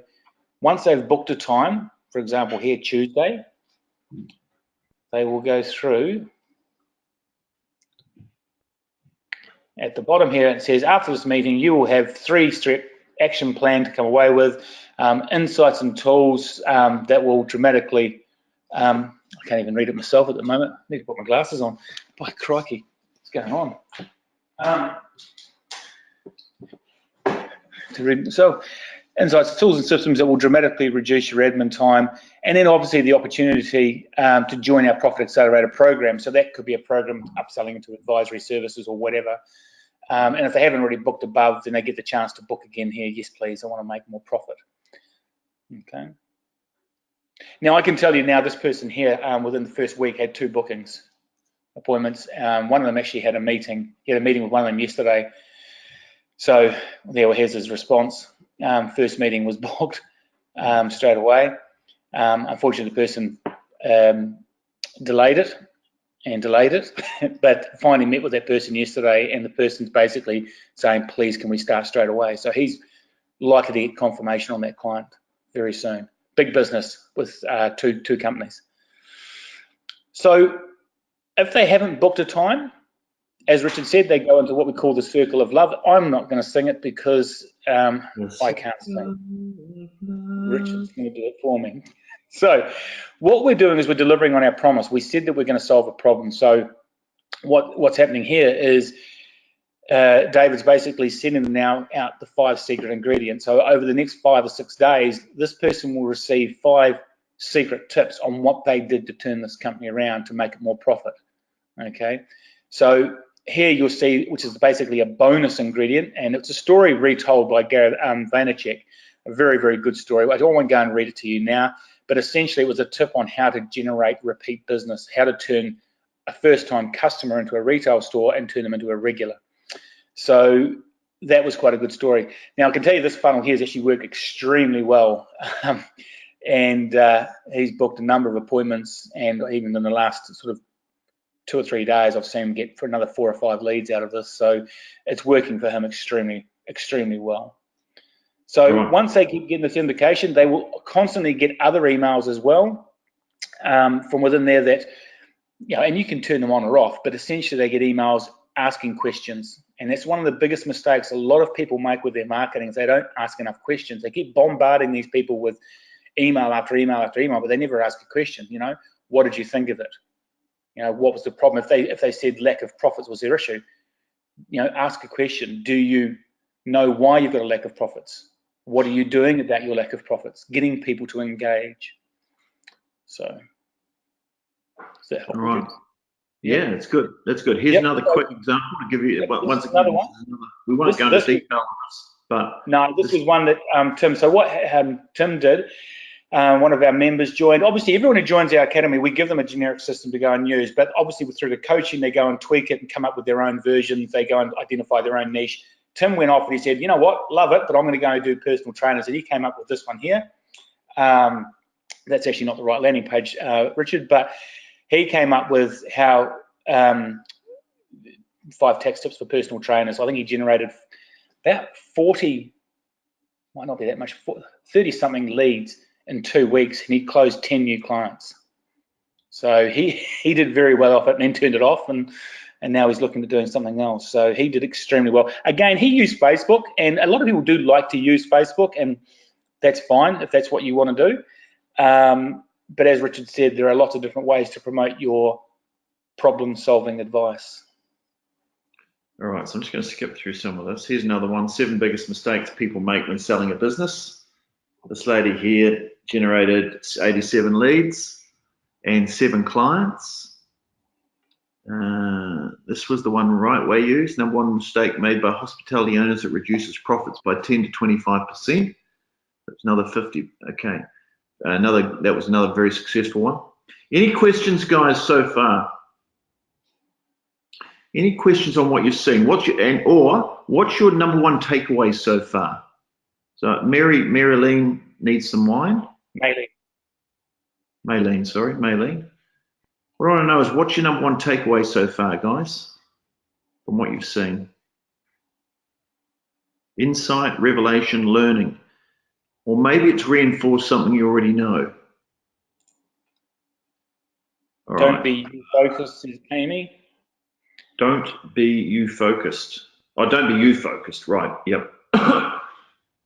once they've booked a time, for example, here Tuesday, they will go through. At the bottom here, it says, after this meeting, you will have 3-step action plan to come away with, insights and tools that will dramatically, I can't even read it myself at the moment. I need to put my glasses on. By crikey, what's going on? To read myself. Insights, tools and systems that will dramatically reduce your admin time, and then obviously the opportunity to join our Profit Accelerator program. So that could be a program upselling into advisory services or whatever. And if they haven't already booked above, then they get the chance to book again here. Yes, please, I want to make more profit. Okay. Now I can tell you now, this person here within the first week had 2 bookings appointments. One of them actually had a meeting. He had a meeting with one of them yesterday. So here's his response. First meeting was booked straight away. Unfortunately, the person delayed it, but finally met with that person yesterday, and the person's basically saying, please, can we start straight away? So he's likely to get confirmation on that client very soon. Big business with two companies. So if they haven't booked a time, as Richard said, they go into what we call the circle of love. I'm not going to sing it because I can't sing. Richard's going to do it for me. So what we're doing is we're delivering on our promise. We said that we're going to solve a problem. So what's happening here is David's basically sending now out the 5 secret ingredients. So over the next 5 or 6 days, this person will receive 5 secret tips on what they did to turn this company around to make it more profit. Okay, so here you'll see, which is basically a bonus ingredient, and it's a story retold by Gary Vaynerchuk, a very, very good story. I don't want to go and read it to you now, but essentially it was a tip on how to generate repeat business, how to turn a first-time customer into a retail store and turn them into a regular. So that was quite a good story. Now I can tell you this funnel here has actually worked extremely well, and he's booked a number of appointments, and even in the last sort of 2 or 3 days, I've seen him get for another 4 or 5 leads out of this. So it's working for him extremely, extremely well. So once they keep getting this indication, they will constantly get other emails as well from within there that, and you can turn them on or off, but essentially they get emails asking questions. And that's one of the biggest mistakes a lot of people make with their marketing is they don't ask enough questions. They keep bombarding these people with email after email after email, but they never ask a question. What did you think of it? What was the problem? If they said lack of profits was their issue, ask a question. Do you know why you've got a lack of profits? What are you doing about your lack of profits? Getting people to engage. So, does that help?
All right. Yeah, that's good. That's good. Here's another quick example to give you. Once again,
one.
We won't go into detail on this, but
no, this is one that Tim. So what Tim did. One of our members joined. Obviously, everyone who joins our academy, we give them a generic system to go and use, but obviously through the coaching, they go and tweak it and come up with their own versions. They go and identify their own niche. Tim went off and he said, you know what, love it, but I'm going to go and do personal trainers. And he came up with this one here. That's actually not the right landing page, Richard, but he came up with how 5 tax tips for personal trainers. I think he generated about 40, might not be that much, 30 something leads in 2 weeks, and he closed 10 new clients. So he did very well off it and then turned it off, and now he's looking at doing something else. So he did extremely well. Again, he used Facebook, and a lot of people do like to use Facebook, and that's fine if that's what you want to do. But as Richard said, there are lots of different ways to promote your problem-solving advice.
All right, so I'm just going to skip through some of this. Here's another one, 7 biggest mistakes people make when selling a business. This lady here generated 87 leads and 7 clients. This was the one right way used. Number 1 mistake made by hospitality owners that reduces profits by 10 to 25%. That's another 50. Okay. That was another very successful one. Any questions, guys, so far? Any questions on what you've seen? What's your number 1 takeaway so far? So Marilyn needs some wine. Maylene, sorry, Maylene. What I want to know is what's your number 1 takeaway so far, guys, from what you've seen? Insight, revelation, learning. Or maybe it's reinforced something you already know. All
Don't
right.
be focused, says Amy.
Don't be you focused. Oh, don't be you focused. Right. Yep.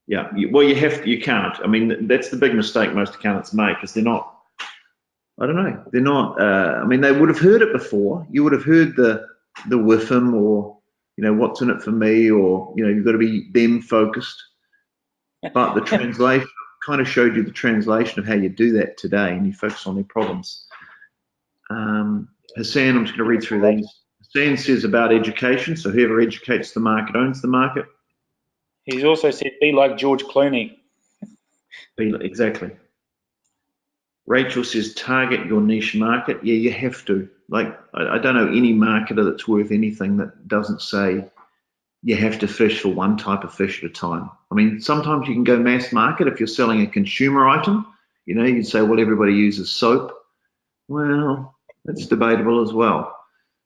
Yeah. Well, you can't. I mean, that's the big mistake most accountants make, is they're not. I don't know. They're not. I mean, they would have heard it before. You would have heard the WIFM, or what's in it for me, or you've got to be them focused. But the translation kind of showed you the translation of how you do that today, and you focus on their problems. Hassan, I'm just going to read through these. Hassan says about education, so whoever educates the market owns the market.
He's also said, be like George Clooney.
Exactly. Rachel says, target your niche market. Yeah, you have to. Like, I don't know any marketer that's worth anything that doesn't say you have to fish for one type of fish at a time. I mean, sometimes you can go mass market if you're selling a consumer item. You'd say, well, everybody uses soap. Well, that's debatable as well.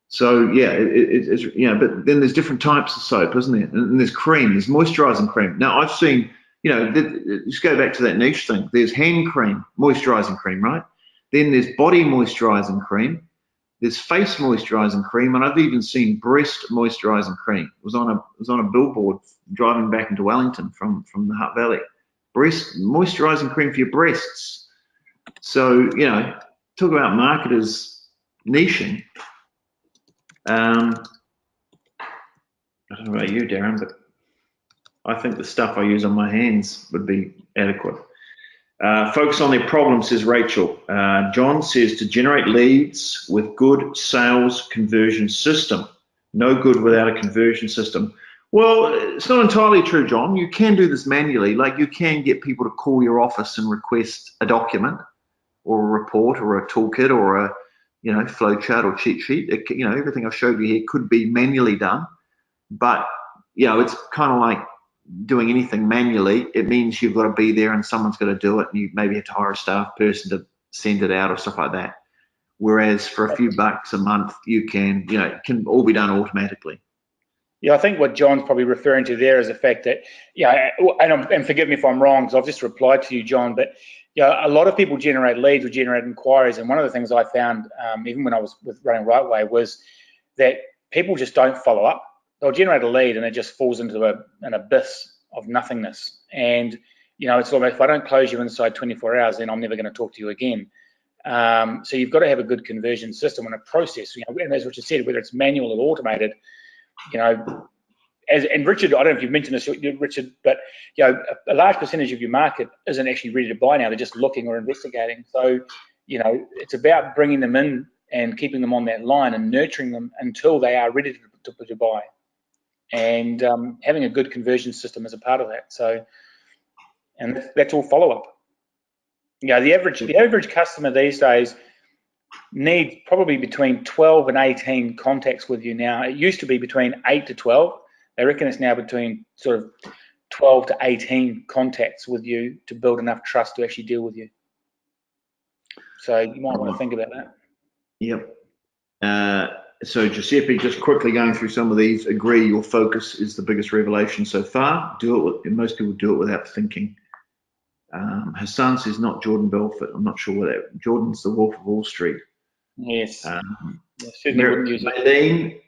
So yeah, it's but then there's different types of soap, isn't there? And there's cream, there's moisturizing cream. Now I've seen, just go back to that niche thing. There's hand cream, moisturizing cream, right? Then there's body moisturizing cream. There's face moisturizing cream, and I've even seen breast moisturizing cream. It was on a billboard driving back into Wellington from the Hutt Valley. Breast moisturizing cream for your breasts. So talk about marketers niching. I don't know about you, Darren, but I think the stuff I use on my hands would be adequate. Focus on their problem, says Rachel. John says to generate leads with good sales conversion system. No good without a conversion system. Well, it's not entirely true, John. You can do this manually. Like, you can get people to call your office and request a document or a report or a toolkit or a flow chart or cheat sheet. Everything I've showed you here could be manually done, but it's kind of like doing anything manually. It means you've got to be there and someone's got to do it, and you maybe have to hire a staff person to send it out or stuff like that. Whereas for a few bucks a month, you can, it can all be done automatically.
Yeah, I think what John's probably referring to there is the fact that, and forgive me if I'm wrong, because I've just replied to you, John, but a lot of people generate leads or generate inquiries, and one of the things I found, even when I was running Rightway, was that people just don't follow up. They'll generate a lead and it just falls into an abyss of nothingness. And it's like, if I don't close you inside 24 hours, then I'm never going to talk to you again. So you've got to have a good conversion system and a process. And as Richard said, whether it's manual or automated. And Richard, I don't know if you've mentioned this, Richard, but a large percentage of your market isn't actually ready to buy now. They're just looking or investigating. So it's about bringing them in and keeping them on that line and nurturing them until they are ready to buy, and having a good conversion system is a part of that. So, and that's all follow up. The average customer these days needs probably between 12 and 18 contacts with you now. It used to be between 8 to 12. They reckon it's now between sort of 12 to 18 contacts with you to build enough trust to actually deal with you. So you might want to think about that.
Yep. So Giuseppe, just quickly going through some of these. Agree, your focus is the biggest revelation so far. Most people do it without thinking. Hassan says not Jordan Belfort. I'm not sure what that. Jordan's the Wolf of Wall Street.
Yes.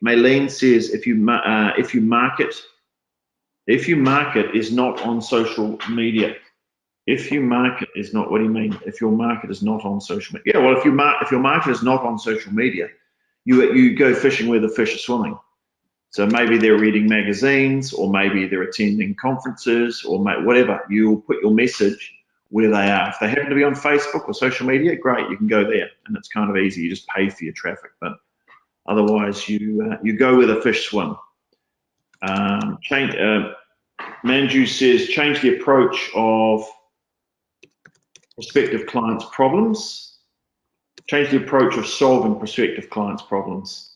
Maylene says if you market is not on social media. If you market is not, what do you mean? If your market is not on social media? Yeah, well, if your market is not on social media, you go fishing where the fish are swimming. So maybe they're reading magazines, or maybe they're attending conferences, or whatever. You'll put your message where they are. If they happen to be on Facebook or social media, great, you can go there, and it's kind of easy. You just pay for your traffic, but otherwise you go where the fish swim. Manju says change the approach of prospective clients' problems. Change the approach of solving prospective clients' problems.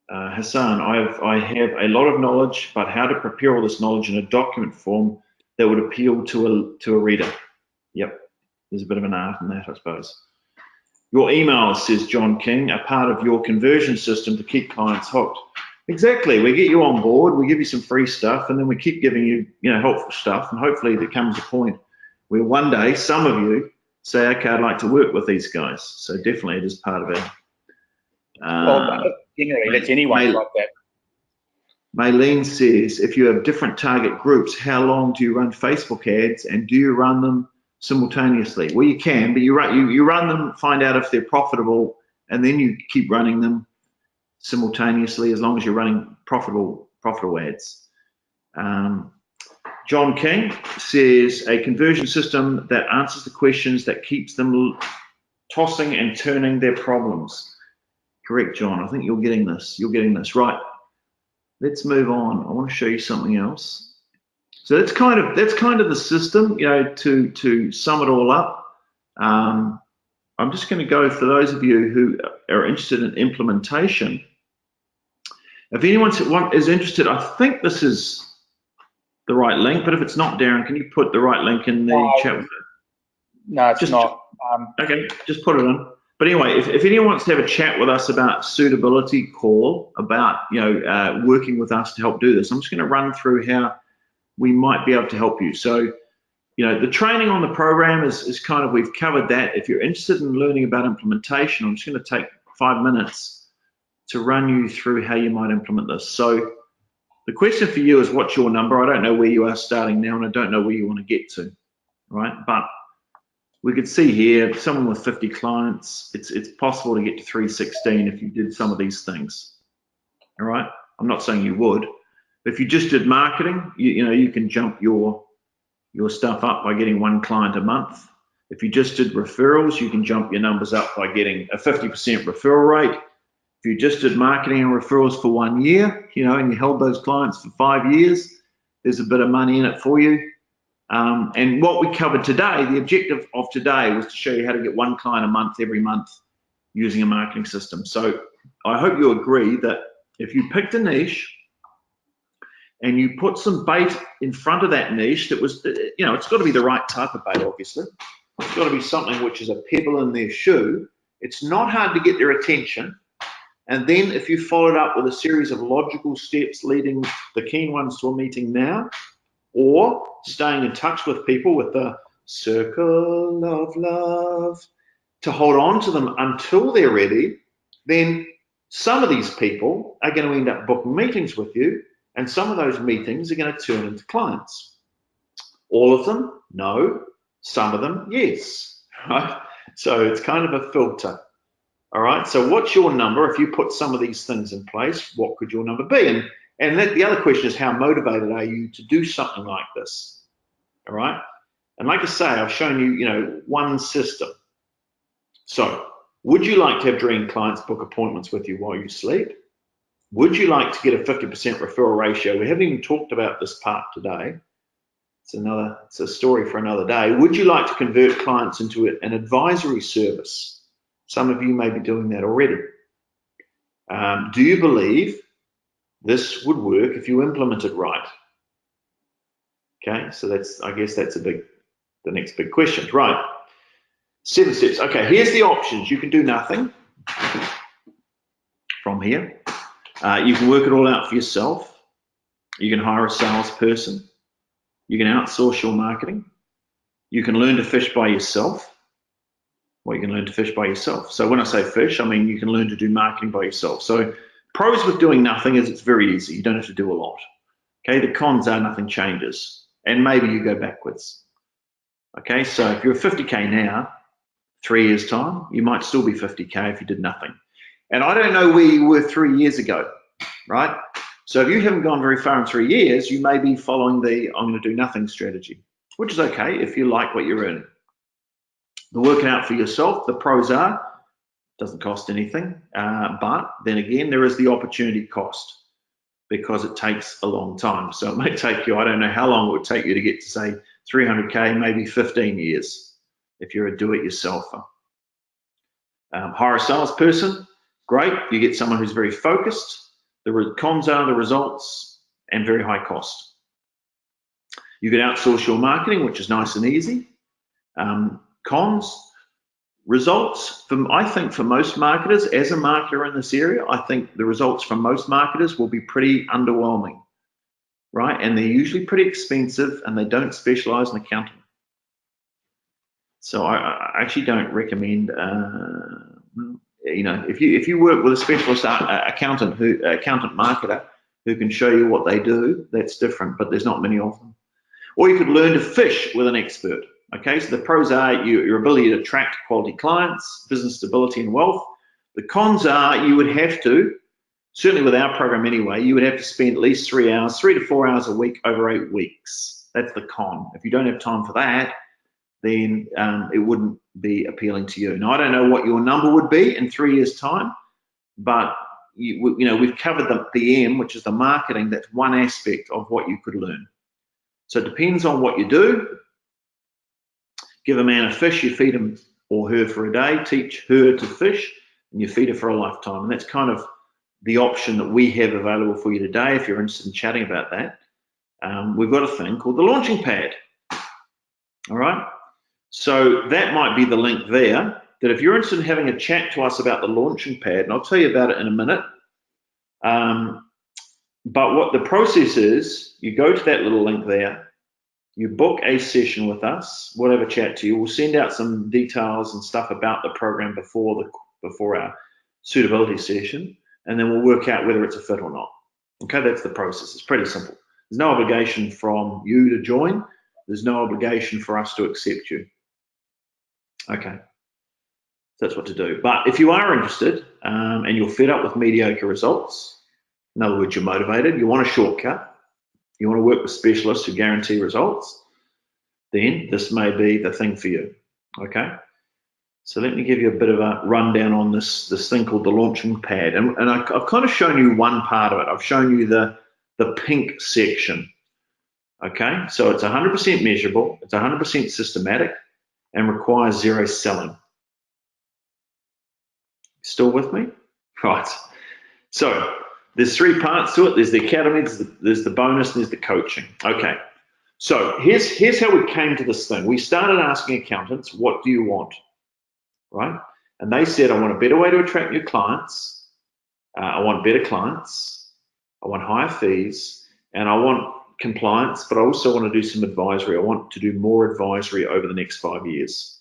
Hassan, I have a lot of knowledge, but how to prepare all this knowledge in a document form that would appeal to a reader. Yep, there's a bit of an art in that, I suppose. Your emails, says John King, are part of your conversion system to keep clients hooked. Exactly. We get you on board, we give you some free stuff, and then we keep giving you, helpful stuff, and hopefully there comes a point where one day some of you say, okay, I'd like to work with these guys. So definitely it is part of it.
Well, generally, that's anyone like that.
Maylene says, if you have different target groups, how long do you run Facebook ads, and do you run them simultaneously? Well, you can, but you run them, find out if they're profitable, and then you keep running them simultaneously as long as you're running profitable ads. John King says, a conversion system that answers the questions, that keeps them tossing and turning their problems. Correct, John. I think you're getting this. You're getting this. Right. Let's move on. I want to show you something else. So that's kind of the system, you know, to sum it all up. I'm just going to go for those of you who are interested in implementation. If anyone is interested, I think this is the right link, but if it's not, Darren, can you put the right link in the chat?
No, it's not.
Okay, just put it in. But anyway, if anyone wants to have a chat with us about suitability call, about working with us to help do this, I'm just going to run through how we might be able to help you. So, you know, the training on the program is kind of, we've covered that. If you're interested in learning about implementation, I'm just going to take 5 minutes to run you through how you might implement this. So the question for you is, what's your number? I don't know where you are starting now, and I don't know where you want to get to, right? But we could see here, someone with 50 clients, it's possible to get to 316 if you did some of these things, all right? I'm not saying you would. If you just did marketing, you can jump your stuff up by getting 1 client a month. If you just did referrals, you can jump your numbers up by getting a 50% referral rate. If you just did marketing and referrals for 1 year, and you held those clients for 5 years, there's a bit of money in it for you. And what we covered today, the objective of today was to show you how to get 1 client a month every month using a marketing system. So I hope you agree that if you picked a niche and you put some bait in front of that niche that was, it's got to be the right type of bait, obviously. It's got to be something which is a pebble in their shoe. It's not hard to get their attention. And then if you followed up with a series of logical steps leading the keen ones to a meeting now, or staying in touch with people with the circle of love to hold on to them until they're ready, then some of these people are going to end up booking meetings with you, and some of those meetings are going to turn into clients. All of them? No. Some of them? Yes. Right? So it's kind of a filter. All right. So what's your number? If you put some of these things in place, what could your number be? And the other question is, how motivated are you to do something like this? All right. And like I say, I've shown you, one system. So would you like to have dream clients book appointments with you while you sleep? Would you like to get a 50% referral ratio? We haven't even talked about this part today. It's a story for another day. Would you like to convert clients into an advisory service? Some of you may be doing that already. Do you believe this would work if you implement it right? Okay, so I guess that's the next big question, right? 7 steps. Okay, here's the options. You can do nothing from here. You can work it all out for yourself. You can hire a salesperson. You can outsource your marketing. You can learn to fish by yourself. Well, you can learn to fish by yourself. So when I say fish, I mean you can learn to do marketing by yourself. So pros with doing nothing is it's very easy. You don't have to do a lot. Okay, the cons are nothing changes, and maybe you go backwards. Okay, so if you're 50K now, 3 years time, you might still be 50K if you did nothing. And I don't know where you were 3 years ago, right? So if you haven't gone very far in 3 years, you may be following the I'm going to do nothing strategy, which is okay if you like what you're earning. The working out for yourself, the pros are, doesn't cost anything, but then again, there is the opportunity cost because it takes a long time. So it may take you, I don't know how long it would take you to get to say 300K, maybe 15 years if you're a do-it-yourselfer. Hire a salesperson, great. You get someone who's very focused. The cons are the results and very high cost. You can outsource your marketing, which is nice and easy. Cons, results, I think for most marketers, as a marketer in this area, I think the results from most marketers will be pretty underwhelming, right? And they're usually pretty expensive and they don't specialize in accounting. So I actually don't recommend, if you work with a specialist accountant marketer who can show you what they do, that's different, but there's not many of them. Or you could learn to fish with an expert. Okay, so the pros are your ability to attract quality clients, business stability and wealth. The cons are you would have to, certainly with our program anyway, you would have to spend at least 3 to 4 hours a week over 8 weeks. That's the con. If you don't have time for that, then it wouldn't be appealing to you. Now, I don't know what your number would be in 3 years' time, but we've covered the M, which is the marketing. That's one aspect of what you could learn. So it depends on what you do. Give a man a fish, you feed him or her for a day, teach her to fish, and you feed her for a lifetime. And that's kind of the option that we have available for you today if you're interested in chatting about that. We've got a thing called the Launching Pad. All right? So that might be the link there, that if you're interested in having a chat to us about the Launching Pad, and I'll tell you about it in a minute, but what the process is, you go to that little link there, you book a session with us, we'll have a chat to you, we'll send out some details and stuff about the program before our suitability session, and then we'll work out whether it's a fit or not. Okay, that's the process. It's pretty simple. There's no obligation from you to join. There's no obligation for us to accept you. Okay, that's what to do. But if you are interested and you're fed up with mediocre results, in other words, you're motivated, you want a shortcut, you want to work with specialists who guarantee results, then this may be the thing for you. Okay, so let me give you a bit of a rundown on this thing called the Launching Pad. And I've kind of shown you one part of it. I've shown you the pink section. Okay, so it's 100% measurable, it's 100% systematic, and requires zero selling. Still with me? Right. So there's 3 parts to it. There's the academy, there's the bonus, and there's the coaching. Okay. So here's how we came to this thing. We started asking accountants, what do you want? Right? And they said, I want a better way to attract new clients. I want better clients. I want higher fees, and I want compliance, but I also want to do some advisory. I want to do more advisory over the next 5 years.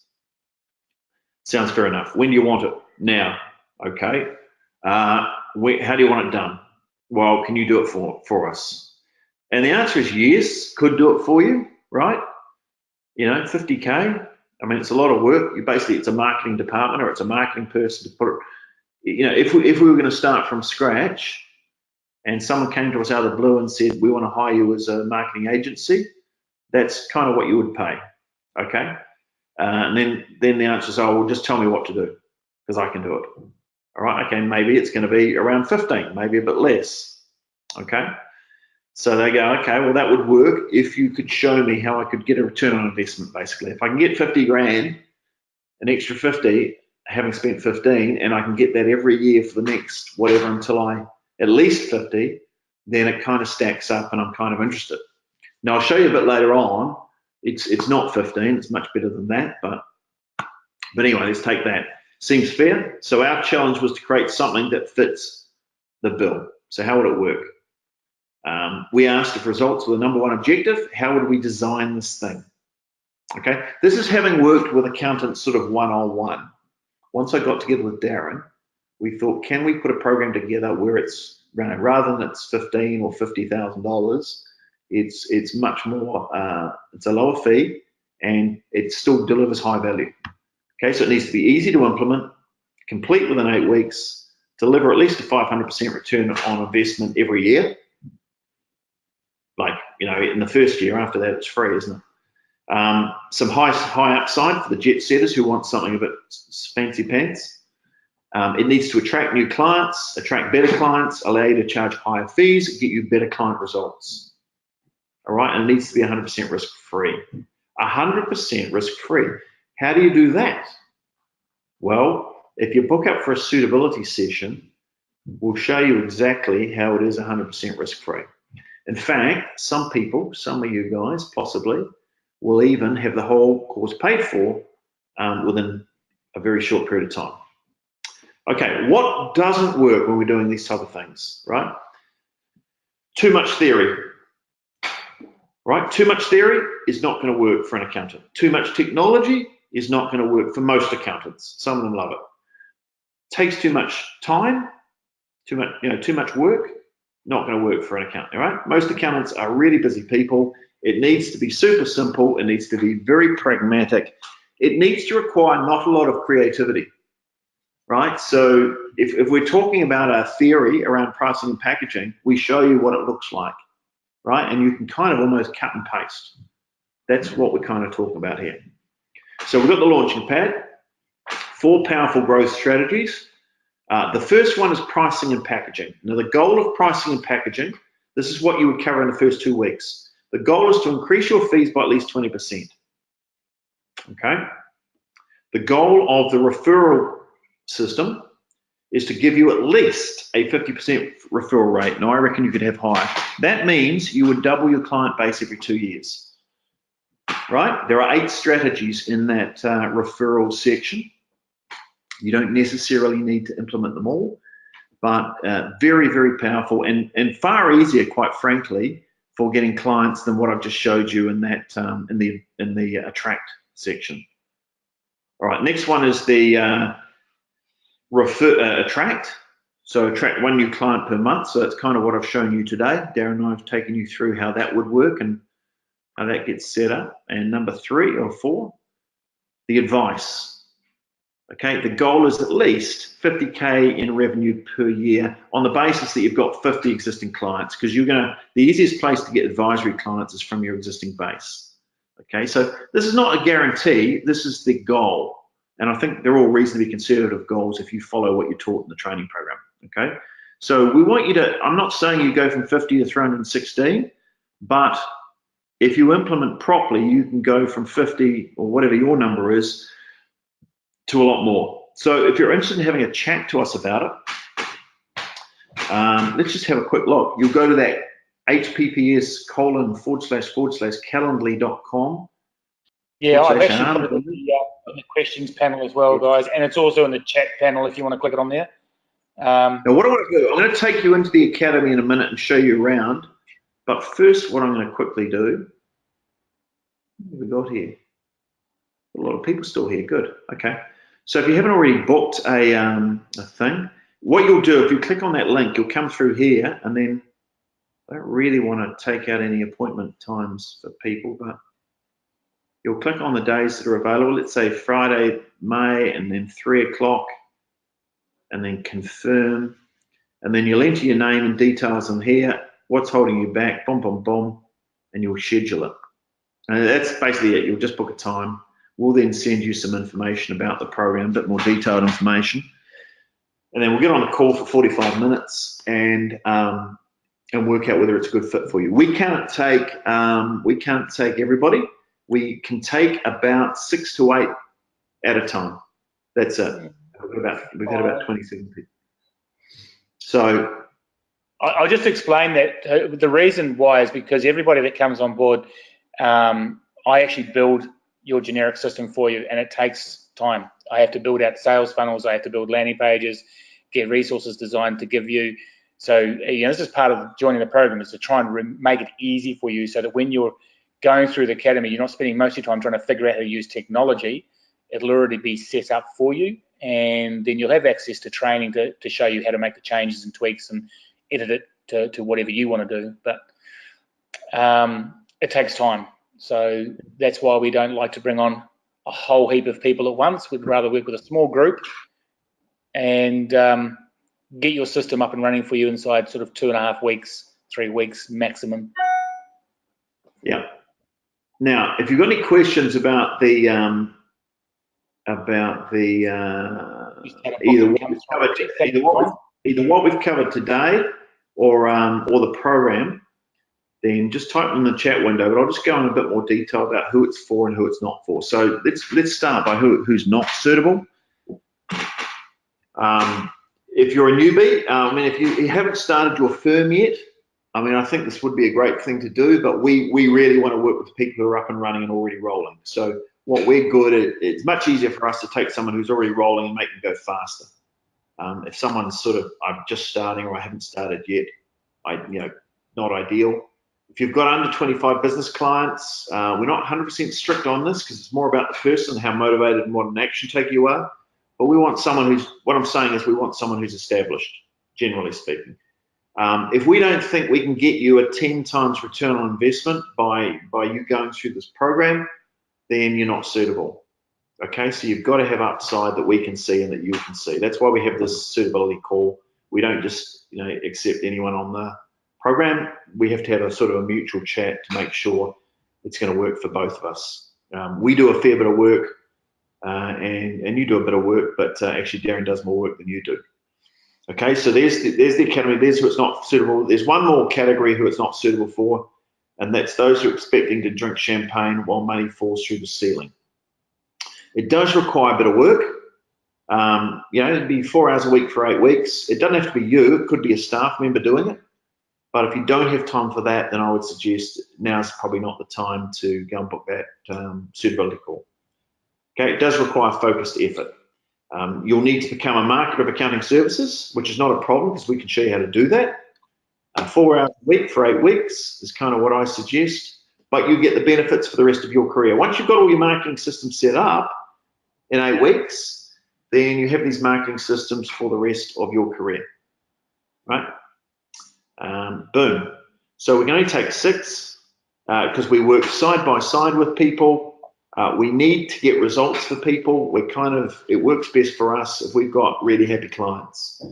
Sounds fair enough. When do you want it? Now. Okay. How do you want it done? Well, can you do it for us? And the answer is yes, could do it for you, right? 50K. I mean, it's a lot of work. It's a marketing department or it's a marketing person to put it. If we were going to start from scratch, and someone came to us out of the blue and said, we want to hire you as a marketing agency, that's kind of what you would pay, okay? And then the answer is, oh, well, just tell me what to do, because I can do it. All right, okay, maybe it's going to be around 15, maybe a bit less, okay? So they go, okay, well, that would work if you could show me how I could get a return on investment, basically. If I can get 50 grand, an extra 50, having spent 15, and I can get that every year for the next whatever until at least 50, then it kind of stacks up and I'm kind of interested. Now I'll show you a bit later on, it's not 15, it's much better than that, but anyway, let's take that. Seems fair? So our challenge was to create something that fits the bill. So how would it work? We asked if results were the #1 objective, how would we design this thing? Okay, this is having worked with accountants sort of one-on-one. Once I got together with Darren, we thought, can we put a program together where it's, rather than it's $15,000 or $50,000, it's much more, it's a lower fee and it still delivers high value. Okay, so it needs to be easy to implement, complete within 8 weeks, deliver at least a 500% return on investment every year. Like, in the first year, after that it's free, isn't it? Some high upside for the jet setters who want something a bit fancy pants. It needs to attract new clients, attract better clients, allow you to charge higher fees, get you better client results. All right, and it needs to be 100% risk-free. 100% risk-free. How do you do that? Well, if you book up for a suitability session, we'll show you exactly how it is 100% risk-free. In fact, some people, some of you guys possibly, will even have the whole course paid for within a very short period of time. Okay, what doesn't work when we're doing these type of things, right? Too much theory, right? Too much theory is not going to work for an accountant. Too much technology is not going to work for most accountants. Some of them love it. Takes too much time, too much work, not going to work for an accountant, right? Most accountants are really busy people. It needs to be super simple. It needs to be very pragmatic. It needs to require not a lot of creativity, right? So if we're talking about a theory around pricing and packaging, we show you what it looks like, right? And you can kind of almost cut and paste. That's what we're kind of talking about here. So we've got the launching pad, 4 powerful growth strategies. The first one is pricing and packaging. Now, the goal of pricing and packaging, this is what you would cover in the first 2 weeks. The goal is to increase your fees by at least 20%. Okay? The goal of the referral system is to give you at least a 50% referral rate. Now, I reckon you could have higher. That means you would double your client base every 2 years, right? There are 8 strategies in that referral section. You don't necessarily need to implement them all, but very, very powerful and far easier, quite frankly, for getting clients than what I've just showed you in that in the attract section. All right, next one is the attract. So attract 1 new client per month. So that's kind of what I've shown you today. Darren and I have taken you through how that would work and how that gets set up. And number 3 or 4, the advice. Okay, the goal is at least 50K in revenue per year on the basis that you've got 50 existing clients, because the easiest place to get advisory clients is from your existing base. Okay, so this is not a guarantee, this is the goal. And I think they're all reasonably conservative goals if you follow what you're taught in the training program. Okay, so we want you to, I'm not saying you go from 50 to 316, but if you implement properly, you can go from 50 or whatever your number is to a lot more. So if you're interested in having a chat to us about it, let's just have a quick look. You'll go to that hpps://calendly.com.
Yeah, I've actually put it in the questions panel as well, guys, and it's also in the chat panel if you want to click it on there.
Now what I want to do, I'm going to take you into the academy in a minute and show you around, but first what I'm going to quickly do, what have we got here? A lot of people still here, good, okay. So if you haven't already booked a thing, what you'll do, if you click on that link, you'll come through here, and then I don't really want to take out any appointment times for people, but you'll click on the days that are available. Let's say Friday, May, and then 3 o'clock, and then confirm, and then you'll enter your name and details in here, what's holding you back, boom, boom, boom, and you'll schedule it. And that's basically it. You'll just book a time. We'll then send you some information about the program, a bit more detailed information. And then we'll get on a call for 45 minutes and work out whether it's a good fit for you. We can't take everybody. We can take about 6 to 8 at a time. That's it. We've had about 27 people. So
I'll just explain that. The reason why is because everybody that comes on board, I actually build your generic system for you, and it takes time. I have to build out sales funnels, I have to build landing pages, get resources designed to give you. So this is part of joining the program, is to try and make it easy for you, so that when you're going through the academy, you're not spending most of your time trying to figure out how to use technology. It'll already be set up for you, and then you'll have access to training to show you how to make the changes and tweaks and edit it to whatever you want to do. But it takes time. So that's why we don't like to bring on a whole heap of people at once. We'd rather work with a small group and get your system up and running for you inside sort of 2.5 weeks, 3 weeks maximum.
Yeah. Now, if you've got any questions about the either what we've covered today or the program, then just type in the chat window, but I'll just go in a bit more detail about who it's for and who it's not for. So let's start by who's not suitable. If you're a newbie, if you haven't started your firm yet, I think this would be a great thing to do, but we really want to work with people who are up and running and already rolling. So what we're good at, it's much easier for us to take someone who's already rolling and make them go faster. If someone's I'm just starting or I haven't started yet, not ideal. If you've got under 25 business clients, we're not 100% strict on this because it's more about the person, how motivated and what an action taker you are. But we want someone who's, what I'm saying is we want someone who's established, generally speaking. If we don't think we can get you a 10 times return on investment by you going through this program, then you're not suitable. Okay, so you've got to have upside that we can see and that you can see. That's why we have this suitability call. We don't just accept anyone on the program. We have to have a sort of a mutual chat to make sure it's going to work for both of us. We do a fair bit of work, and you do a bit of work, but actually Darren does more work than you do. Okay, so there's the academy. There's who it's not suitable. There's one more category who it's not suitable for, and that's those who are expecting to drink champagne while money falls through the ceiling. It does require a bit of work. It'd be 4 hours a week for 8 weeks. It doesn't have to be you. It could be a staff member doing it. But if you don't have time for that, then I would suggest now's probably not the time to go and book that suitability call. Okay, it does require focused effort. You'll need to become a marketer of accounting services, which is not a problem because we can show you how to do that. 4 hours a week for 8 weeks is kind of what I suggest, but you get the benefits for the rest of your career. Once you've got all your marketing systems set up in 8 weeks, then you have these marketing systems for the rest of your career, right? Boom. So we're going to take 6 because we work side by side with people. We need to get results for people. It works best for us if we've got really happy clients.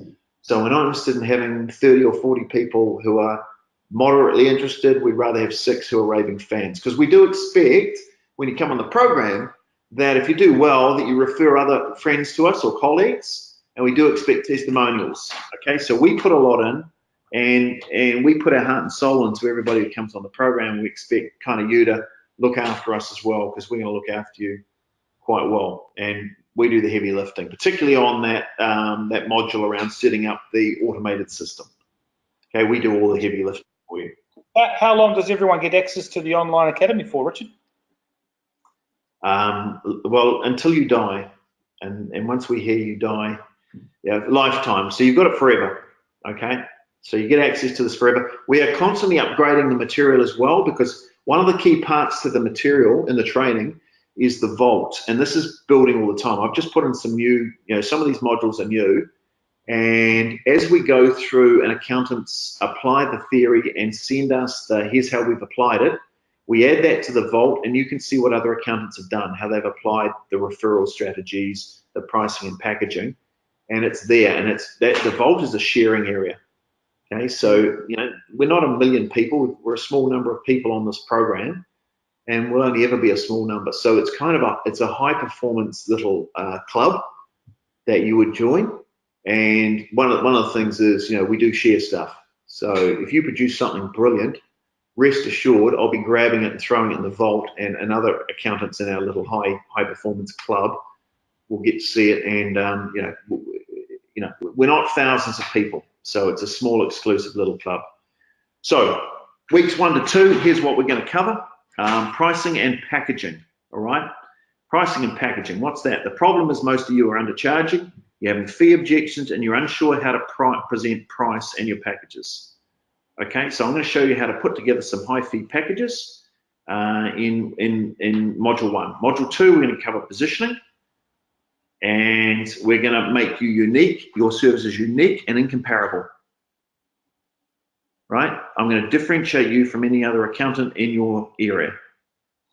So we're not interested in having 30 or 40 people who are moderately interested. We'd rather have 6 who are raving fans, because we do expect when you come on the program that if you do well, that you refer other friends to us or colleagues, and we do expect testimonials. Okay, so we put a lot in, and we put our heart and soul into everybody who comes on the program. We expect kind of you to look after us as well, because we're going to look after you quite well, and we do the heavy lifting, particularly on that that module around setting up the automated system. Okay, we do all the heavy lifting for you.
How long does everyone get access to the online academy for, Richard?
Well, until you die, and once we hear you die, lifetime. So you've got it forever. Okay, so you get access to this forever. We are constantly upgrading the material as well, because one of the key parts to the material in the training is the vault, and this is building all the time. I've just put in some new, some of these modules are new, and as we go through and accountants apply the theory and send us here's how we've applied it, we add that to the vault, and you can see what other accountants have done, how they've applied the referral strategies, the pricing and packaging, and it's there, and the vault is a sharing area. Okay, so we're not a million people, we're a small number of people on this program, and we'll only ever be a small number. So it's kind of it's a high performance little club that you would join. And one of the things is, we do share stuff. So if you produce something brilliant, rest assured I'll be grabbing it and throwing it in the vault, and other accountants in our little high performance club will get to see it. And we're not thousands of people, so it's a small exclusive little club. So weeks 1 to 2, here's what we're going to cover. Pricing and packaging. All right, pricing and packaging. What's that? The problem is most of you are undercharging, you're having fee objections, and you're unsure how to present price and your packages. Okay, so I'm going to show you how to put together some high fee packages in module 1. Module 2, we're going to cover positioning, and we're going to make you unique, your services unique and incomparable. Right? I'm going to differentiate you from any other accountant in your area.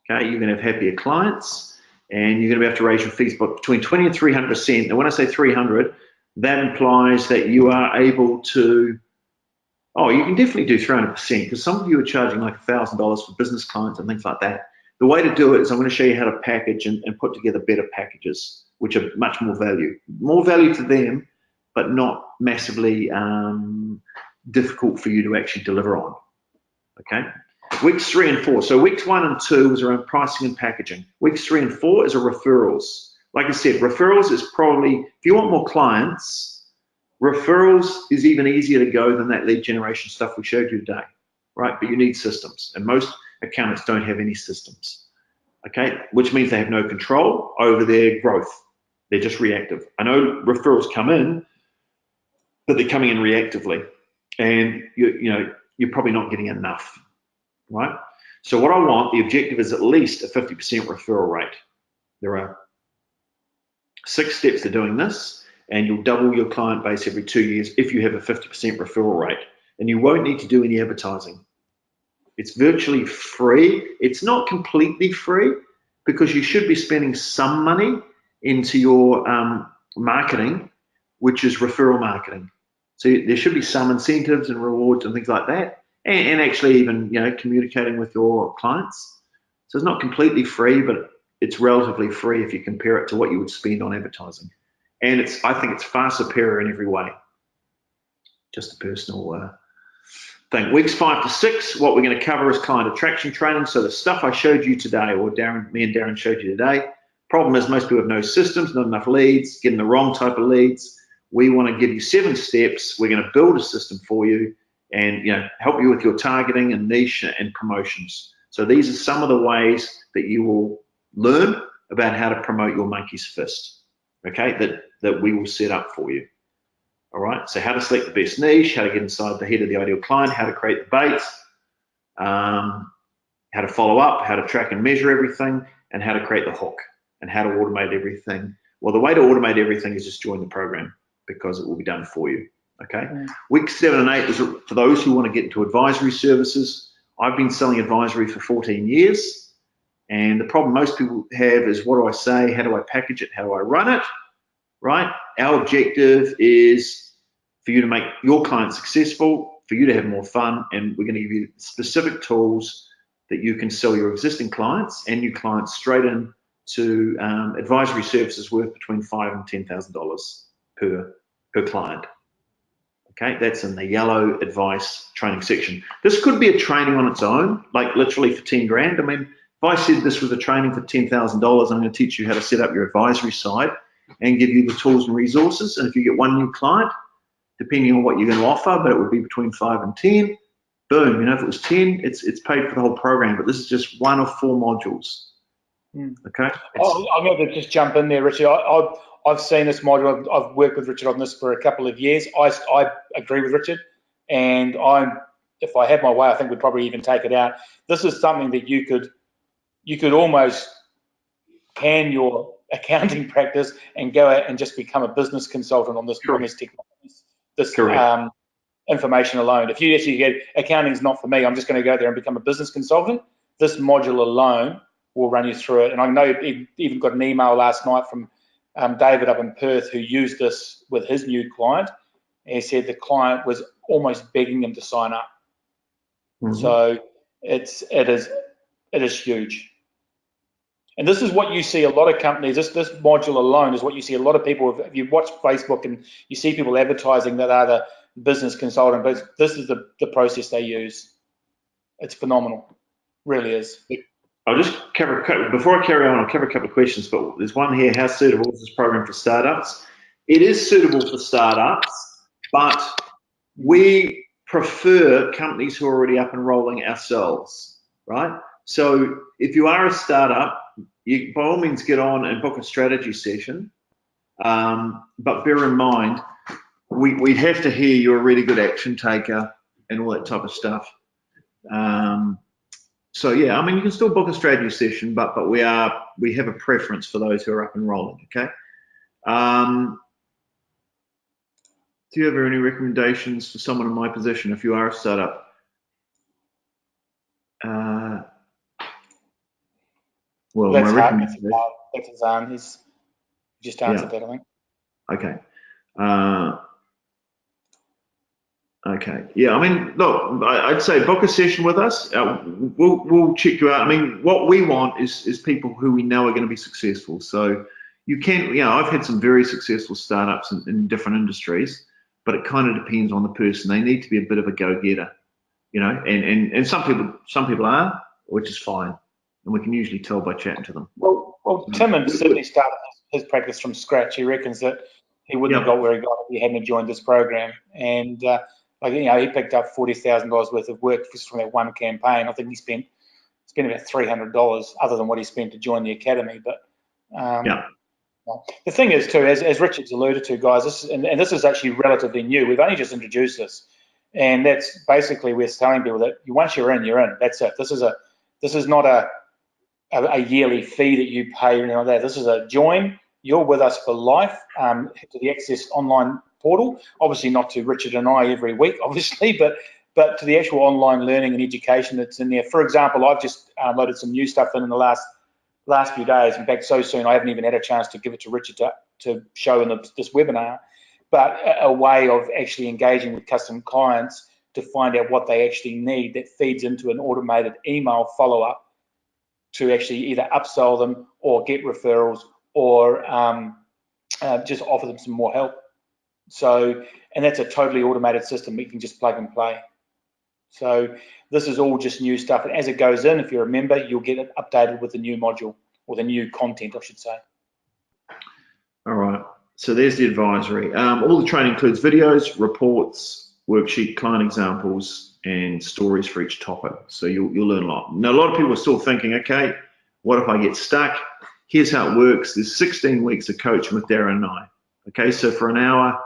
Okay, you're going to have happier clients, and you're going to be able to raise your fees by between 20 and 300%. And when I say 300, that implies that you are able to, you can definitely do 300%, because some of you are charging like $1,000 for business clients and things like that. The way to do it is I'm going to show you how to package and put together better packages, which are much more value to them, but not massively difficult for you to actually deliver on. Okay, weeks 3 and 4. So weeks 1 and 2 is around pricing and packaging. Weeks 3 and 4 is a referrals. Like I said, referrals is probably, if you want more clients, referrals is even easier to go than that lead generation stuff we showed you today, right? But you need systems, and most accountants don't have any systems. Okay, which means they have no control over their growth. They're just reactive. I know referrals come in, but they're coming in reactively. And you're probably not getting enough. right? So what I want, the objective is at least a 50% referral rate. There are 6 steps to doing this, and you'll double your client base every 2 years if you have a 50% referral rate. And you won't need to do any advertising. It's virtually free. It's not completely free because you should be spending some money into your marketing, which is referral marketing. So there should be some incentives and rewards and things like that, and actually even communicating with your clients. So it's not completely free, but it's relatively free if you compare it to what you would spend on advertising. And I think it's far superior in every way. Just a personal thing. Weeks 5 to 6, what we're going to cover is client attraction training. So the stuff I showed you today, or me and Darren showed you today. Problem is most people have no systems, not enough leads, getting the wrong type of leads. We want to give you 7 steps. We're going to build a system for you and help you with your targeting and niche and promotions. So these are some of the ways that you will learn about how to promote your monkey's fist, okay, that we will set up for you. All right, so how to select the best niche, how to get inside the head of the ideal client, how to create the bait, how to follow up, how to track and measure everything, and how to create the hook, and how to automate everything. Well, the way to automate everything is just join the program because it will be done for you, okay? Week 7 and 8 is for those who want to get into advisory services. I've been selling advisory for 14 years, and the problem most people have is, what do I say? How do I package it? How do I run it? Right? Our objective is for you to make your clients successful, for you to have more fun, and we're going to give you specific tools that you can sell your existing clients and new clients straight in to advisory services worth between $5,000 and $10,000 per client. Okay, that's in the yellow advice training section. This could be a training on its own, like literally for 10 grand. I mean, if I said this was a training for $10,000, I'm going to teach you how to set up your advisory side and give you the tools and resources. And if you get 1 new client, depending on what you're going to offer, but it would be between 5 and 10, boom, if it was 10, it's paid for the whole program, but this is just 1 of 4 modules. Okay.
I'm going to just jump in there, Richard. I've seen this module. I've worked with Richard on this for a couple of years. I agree with Richard, and if I had my way, I think we'd probably even take it out. This is something that you could almost can your accounting practice and go out and just become a business consultant on this information alone. If you actually get accounting is not for me, I'm just going to go there and become a business consultant. This module alone will run you through it. And I know he even got an email last night from David up in Perth who used this with his new client. And he said the client was almost begging him to sign up. So it is huge. And this is what you see a lot of companies, this module alone is what you see a lot of people, if you watch Facebook and you see people advertising that are the business consultant, but this is the process they use. It's phenomenal, really is.
I'll just cover, before I carry on, I'll cover a couple of questions, but there's one here, how suitable is this program for startups? It is suitable for startups, but we prefer companies who are already up and rolling ourselves, right? So if you are a startup, you by all means get on and book a strategy session, but bear in mind, we'd have to hear you're a really good action taker and all that type of stuff. So yeah, I mean, you can still book a strategy session, but we have a preference for those who are up and rolling, okay? Do you have any recommendations for someone in my position if you are a startup? Well,
that's Zan. He's just answered that, I think.
Okay. Okay. Yeah. I mean, look, I'd say book a session with us. We'll check you out. I mean, what we want is people who we know are going to be successful. So you can, I've had some very successful startups in different industries, but it kind of depends on the person. They need to be a bit of a go-getter, and some people are, which is fine. And we can usually tell by chatting to them.
Well, Tim in Sydney started his practice from scratch. He reckons that he wouldn't have got where he got if he hadn't joined this program. And he picked up $40,000 worth of work just from that one campaign. I think he spent about $300 other than what he spent to join the academy. But the thing is too, as Richard's alluded to, guys, this is actually relatively new. We've only just introduced this. And that's basically we're telling people that once you're in, you're in. That's it. This is not a yearly fee that you pay or anything like that. This is a join. You're with us for life. To the Access online portal, obviously not to Richard and I every week, obviously, but to the actual online learning and education that's in there. For example, I've just loaded some new stuff in the last few days. In fact, so soon I haven't even had a chance to give it to Richard to show in this webinar, but a way of actually engaging with custom clients to find out what they actually need that feeds into an automated email follow-up to actually either upsell them or get referrals or just offer them some more help. So, and that's a totally automated system. You can just plug and play. So this is all just new stuff. And as it goes in, if you're a member, you'll get it updated with the new module or the new content, I should say.
All right. So there's the advisory. All the training includes videos, reports, worksheet, client examples, and stories for each topic. So you'll learn a lot. Now, a lot of people are still thinking, okay, what if I get stuck? Here's how it works. There's 16 weeks of coaching with Darren and I. Okay, so for an hour,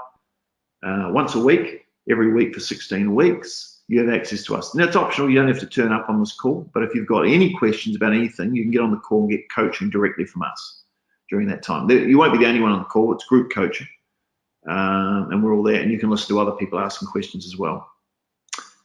once a week, every week for 16 weeks, you have access to us. Now, it's optional. You don't have to turn up on this call, but if you've got any questions about anything, you can get on the call and get coaching directly from us during that time. You won't be the only one on the call. It's group coaching, and we're all there, and you can listen to other people asking questions as well.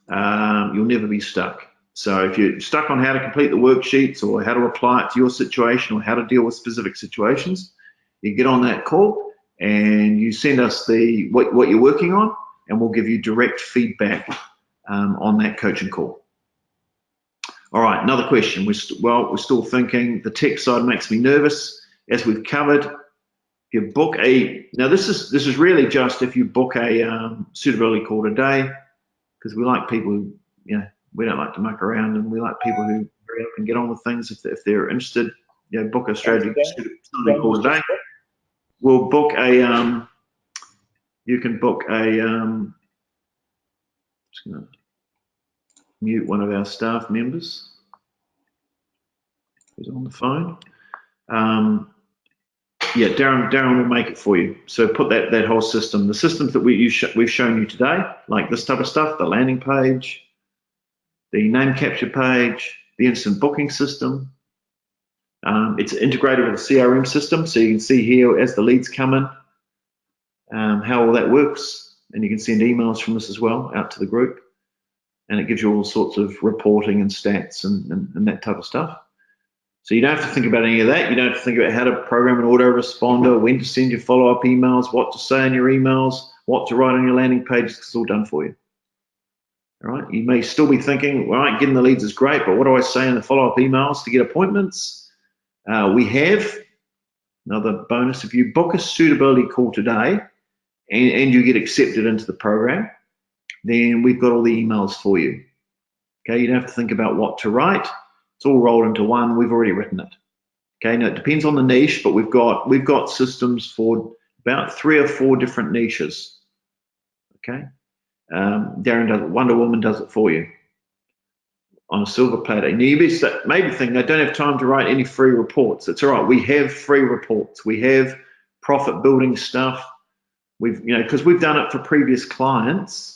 You'll never be stuck. So if you're stuck on how to complete the worksheets or how to apply it to your situation or how to deal with specific situations, you get on that call and you send us what you're working on, and we'll give you direct feedback on that coaching call. All right, another question. We're still thinking the tech side makes me nervous. As we've covered, if you book now this is really just if you book a suitability call today, because we like people who, we don't like to muck around, and we like people who hurry up and get on with things if they're interested. Book a strategy suitability call today. We'll book a you can book a just gonna mute one of our staff members who's on the phone. Yeah, Darren will make it for you. So put that whole system, the systems that we've shown you today, like this type of stuff, the landing page, the name capture page, the instant booking system. It's integrated with a CRM system, so you can see here as the leads come in, how all that works, and you can send emails from this as well out to the group, and it gives you all sorts of reporting and stats and that type of stuff. So you don't have to think about any of that. You don't have to think about how to program an autoresponder, when to send your follow-up emails, what to say in your emails, what to write on your landing pages. It's all done for you. All right. You may still be thinking, all right, getting the leads is great, but what do I say in the follow-up emails to get appointments? We have another bonus. If you book a suitability call today and you get accepted into the program, then we've got all the emails for you. Okay. You don't have to think about what to write. It's all rolled into one. We've already written it. Okay, now it depends on the niche, but we've got systems for about 3 or 4 different niches. Okay, Darren does it. Wonder Woman does it for you on a silver platter. Now you maybe think I don't have time to write any free reports. It's all right. We have free reports. We have profit building stuff. Because we've done it for previous clients.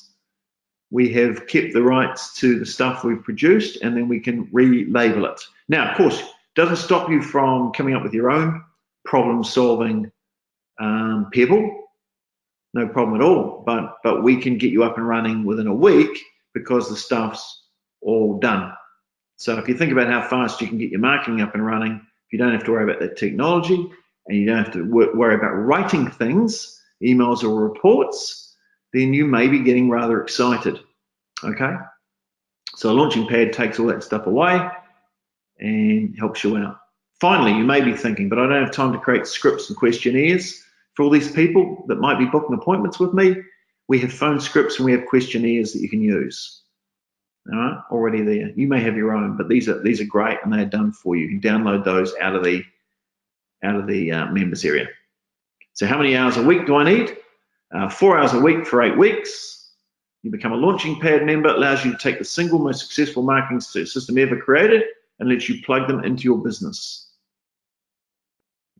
We have kept the rights to the stuff we've produced, and then we can relabel it. Now, of course, it doesn't stop you from coming up with your own problem-solving pebble. No problem at all. But we can get you up and running within a week because the stuff's all done. So if you think about how fast you can get your marketing up and running, if you don't have to worry about that technology, and you don't have to worry about writing things, emails or reports, then you may be getting rather excited, okay? So a launching pad takes all that stuff away and helps you out. Finally, you may be thinking, but I don't have time to create scripts and questionnaires for all these people that might be booking appointments with me. We have phone scripts and we have questionnaires that you can use, all right, already there. You may have your own, but these are great and they are done for you. You can download those out of the members area. So how many hours a week do I need? 4 hours a week for 8 weeks. You become a Launching Pad member. It allows you to take the single most successful marketing system ever created and lets you plug them into your business.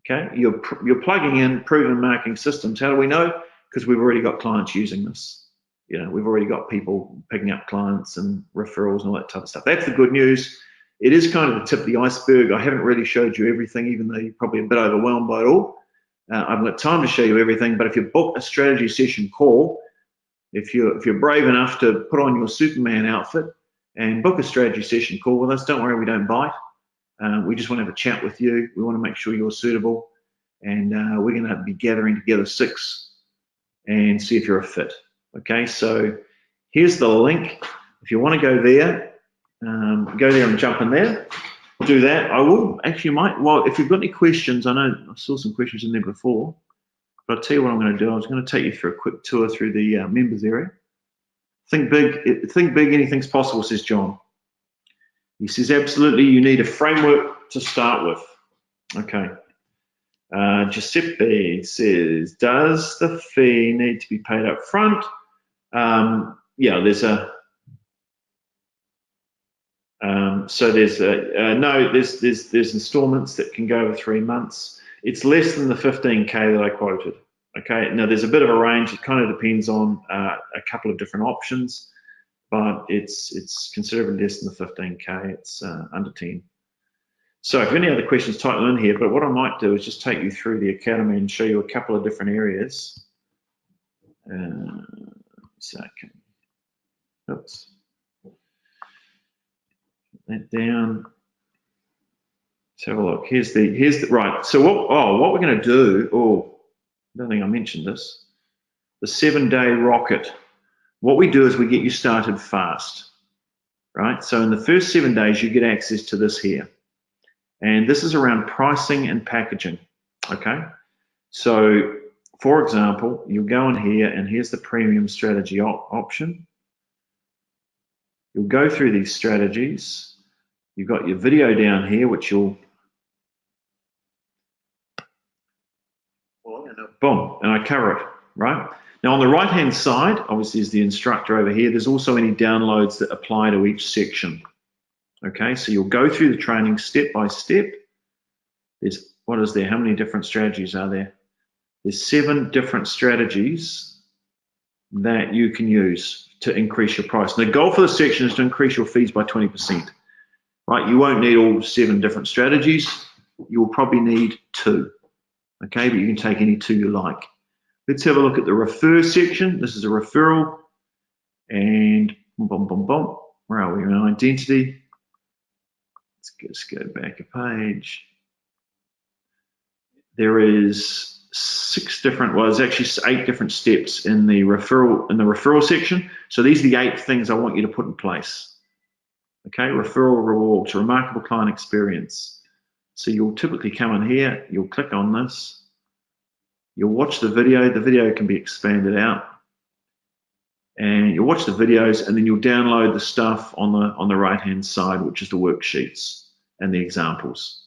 Okay, you're plugging in proven marketing systems. How do we know? Because we've already got clients using this. we've already got people picking up clients and referrals and all that type of stuff. That's the good news. It is kind of the tip of the iceberg. I haven't really showed you everything, even though you're probably a bit overwhelmed by it all. I haven't got time to show you everything, but if you book a strategy session call, if you're brave enough to put on your Superman outfit and book a strategy session call with us, don't worry, we don't bite. We just want to have a chat with you. We want to make sure you're suitable, and we're going to be gathering together 6 and see if you're a fit. Okay, so here's the link. If you want to go there and jump in there. Do that. I will actually well, if you've got any questions, I know I saw some questions in there before, but I'll tell you what I'm going to do. I was going to take you through a quick tour through the members area. Think big, anything's possible, says John. He says, absolutely, you need a framework to start with. Okay. Giuseppe says, does the fee need to be paid up front? Yeah, there's a, so there's no, there's installments that can go over 3 months. It's less than the 15K that I quoted. Okay, now there's a bit of a range. It kind of depends on a couple of different options, but it's considerably less than the 15K. It's under 10. So if you have any other questions, type them in here. But what I might do is just take you through the academy and show you a couple of different areas. Second. Oops. That down. Let's have a look. Here's the right. So what we're going to do? Oh, I don't think I mentioned this. The 7-day rocket. What we do is we get you started fast, right? So in the first 7 days, you get access to this here, and this is around pricing and packaging. Okay. So for example, you'll go in here, and here's the premium strategy option. You'll go through these strategies. You've got your video down here, which you'll, boom, and I cover it, right? Now on the right-hand side, obviously is the instructor over here. There's also any downloads that apply to each section. Okay, so you'll go through the training step by step. There's, what is there? How many different strategies are there? There's 7 different strategies that you can use to increase your price. And the goal for this section is to increase your fees by 20%. Right, you won't need all 7 different strategies. You'll probably need 2. Okay, but you can take any 2 you like. Let's have a look at the refer section. This is a referral, and boom, boom, boom. Where are we? In identity. Let's just go back a page. There is 6 different, well, there's actually 8 different steps in the referral section. So these are the 8 things I want you to put in place. Okay, referral rewards, remarkable client experience. So you'll typically come in here, you'll click on this, you'll watch the video can be expanded out, and you'll watch the videos, and then you'll download the stuff on the right hand side, which is the worksheets and the examples.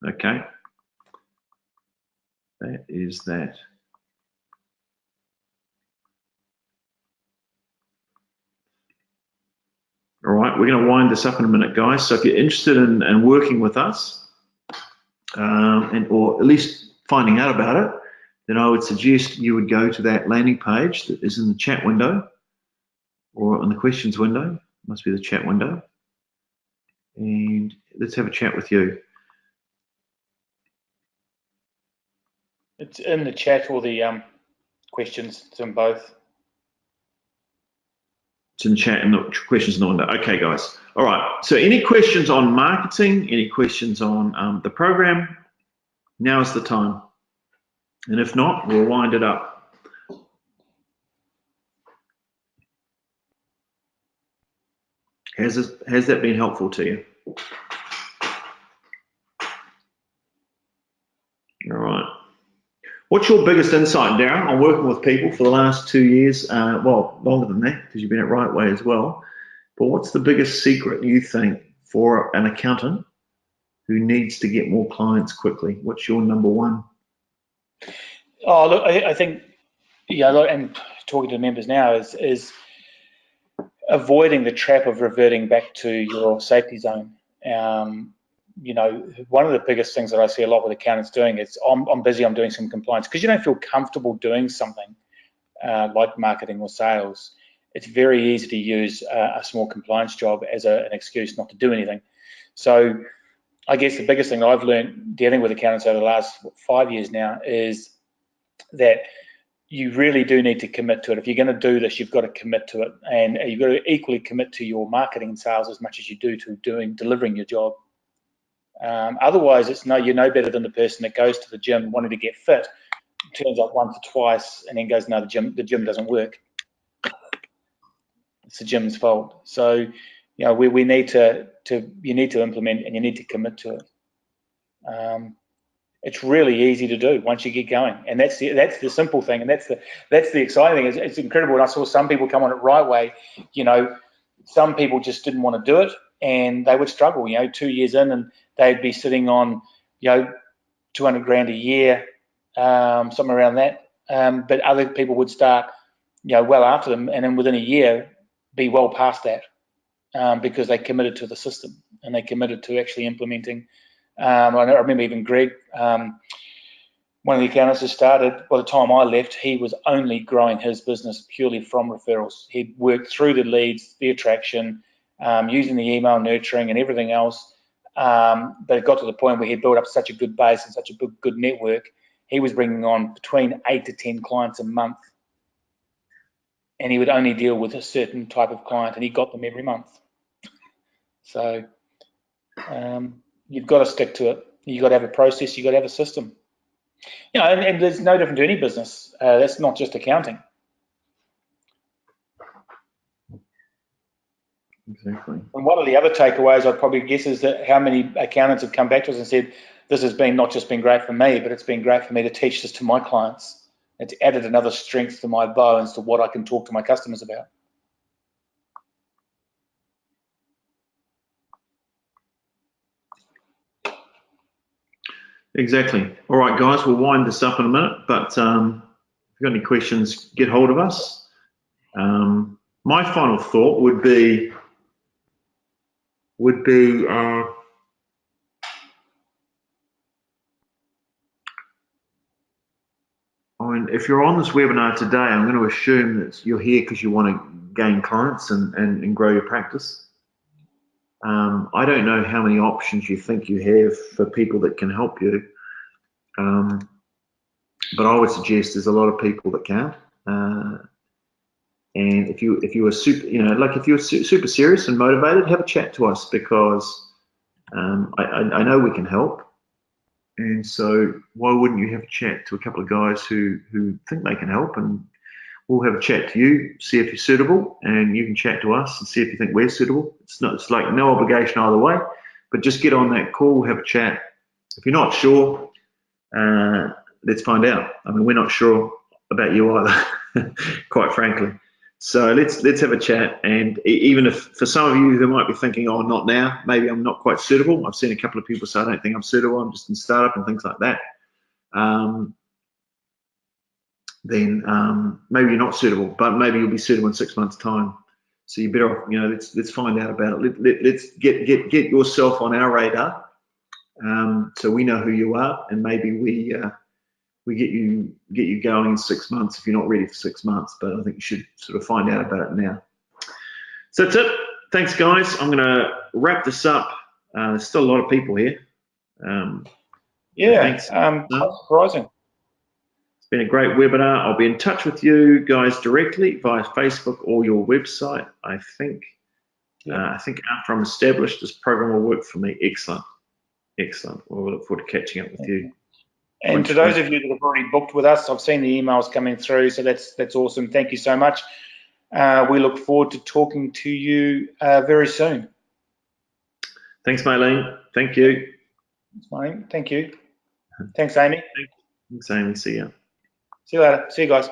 Okay, that is that. All right, we're going to wind this up in a minute, guys. So if you're interested in working with us, or at least finding out about it, then I would suggest you would go to that landing page that is in the chat window or in the questions window. Must be the chat window. And let's have a chat with you.
It's in the chat, or the questions. It's in both.
It's in the chat and the questions in the window. Okay, guys. All right. So any questions on marketing, any questions on the program, now is the time. And if not, we'll wind it up. Has that been helpful to you? All right. What's your biggest insight, Darren, on working with people for the last 2 years? Well, longer than that, because you've been at Right Way as well. But what's the biggest secret you think for an accountant who needs to get more clients quickly? What's your number one?
Oh, look, I think, yeah, and talking to members now is avoiding the trap of reverting back to your safety zone. You know, one of the biggest things that I see a lot with accountants doing is I'm busy, I'm doing some compliance, because you don't feel comfortable doing something like marketing or sales, it's very easy to use a small compliance job as an excuse not to do anything. So I guess the biggest thing I've learned dealing with accountants over the last 5 years now is that you really do need to commit to it. If you're going to do this, you've got to commit to it, and you've got to equally commit to your marketing and sales as much as you do to delivering your job. Otherwise, you're no better than the person that goes to the gym wanting to get fit, turns up once or twice, and then goes, no, the gym doesn't work. It's the gym's fault. So, we need you need to implement and you need to commit to it. It's really easy to do once you get going, and that's the simple thing, and that's the exciting thing. It's incredible. And I saw some people come on it right way. Some people just didn't want to do it, and they would struggle. 2 years in, and they'd be sitting on 200 grand a year, somewhere around that. But other people would start well after them, and then within a year be well past that, because they committed to the system and they committed to actually implementing. I remember even Greg, one of the accountants that started, by the time I left, he was only growing his business purely from referrals. He'd worked through the leads, the attraction, using the email nurturing and everything else. But it got to the point where he built up such a good base and such a good network, he was bringing on between 8 to 10 clients a month. And he would only deal with a certain type of client, and he got them every month. So you've got to stick to it. You've got to have a process. You've got to have a system. And there's no different to any business. That's not just accounting.
Exactly.
And one of the other takeaways I'd probably guess is that how many accountants have come back to us and said, this has been not just been great for me, but it's been great for me to teach this to my clients. It's added another strength to my bow as to what I can talk to my customers about.
Exactly. All right, guys, we'll wind this up in a minute, but if you've got any questions, get hold of us. My final thought would be if you're on this webinar today, I'm going to assume that you're here because you want to gain clients and grow your practice. I don't know how many options you think you have for people that can help you, but I would suggest there's a lot of people that can. And if you were super serious and motivated, have a chat to us, because I know we can help. And so why wouldn't you have a chat to a couple of guys who think they can help, and we'll have a chat to you, see if you're suitable, and you can chat to us and see if you think we're suitable. It's like no obligation either way, but just get on that call, have a chat. If you're not sure, let's find out. I mean, we're not sure about you either, quite frankly. So let's have a chat. And even if for some of you who might be thinking, oh, not now, maybe I'm not quite suitable. I've seen a couple of people say, I don't think I'm suitable, I'm just in startup and things like that. Then maybe you're not suitable, but maybe you'll be suitable in 6 months' time. So you're better off, let's find out about it. Let's get yourself on our radar, so we know who you are, and maybe we get you going in 6 months if you're not ready for 6 months. But I think you should sort of find out about it now. So that's it. Thanks, guys. I'm going to wrap this up. There's still a lot of people here.
Thanks. Quite surprising.
It's been a great webinar. I'll be in touch with you guys directly via Facebook or your website. I think after I'm established, this program will work for me. Excellent. We'll look forward to catching up with you.
And to those of you that have already booked with us, I've seen the emails coming through, so that's awesome. Thank you so much. We look forward to talking to you very soon.
Thanks, Maylene. Thank you.
Thanks, Maylene. Thank you. Thanks, Amy.
Thanks, Amy. See ya.
See you later. See you guys.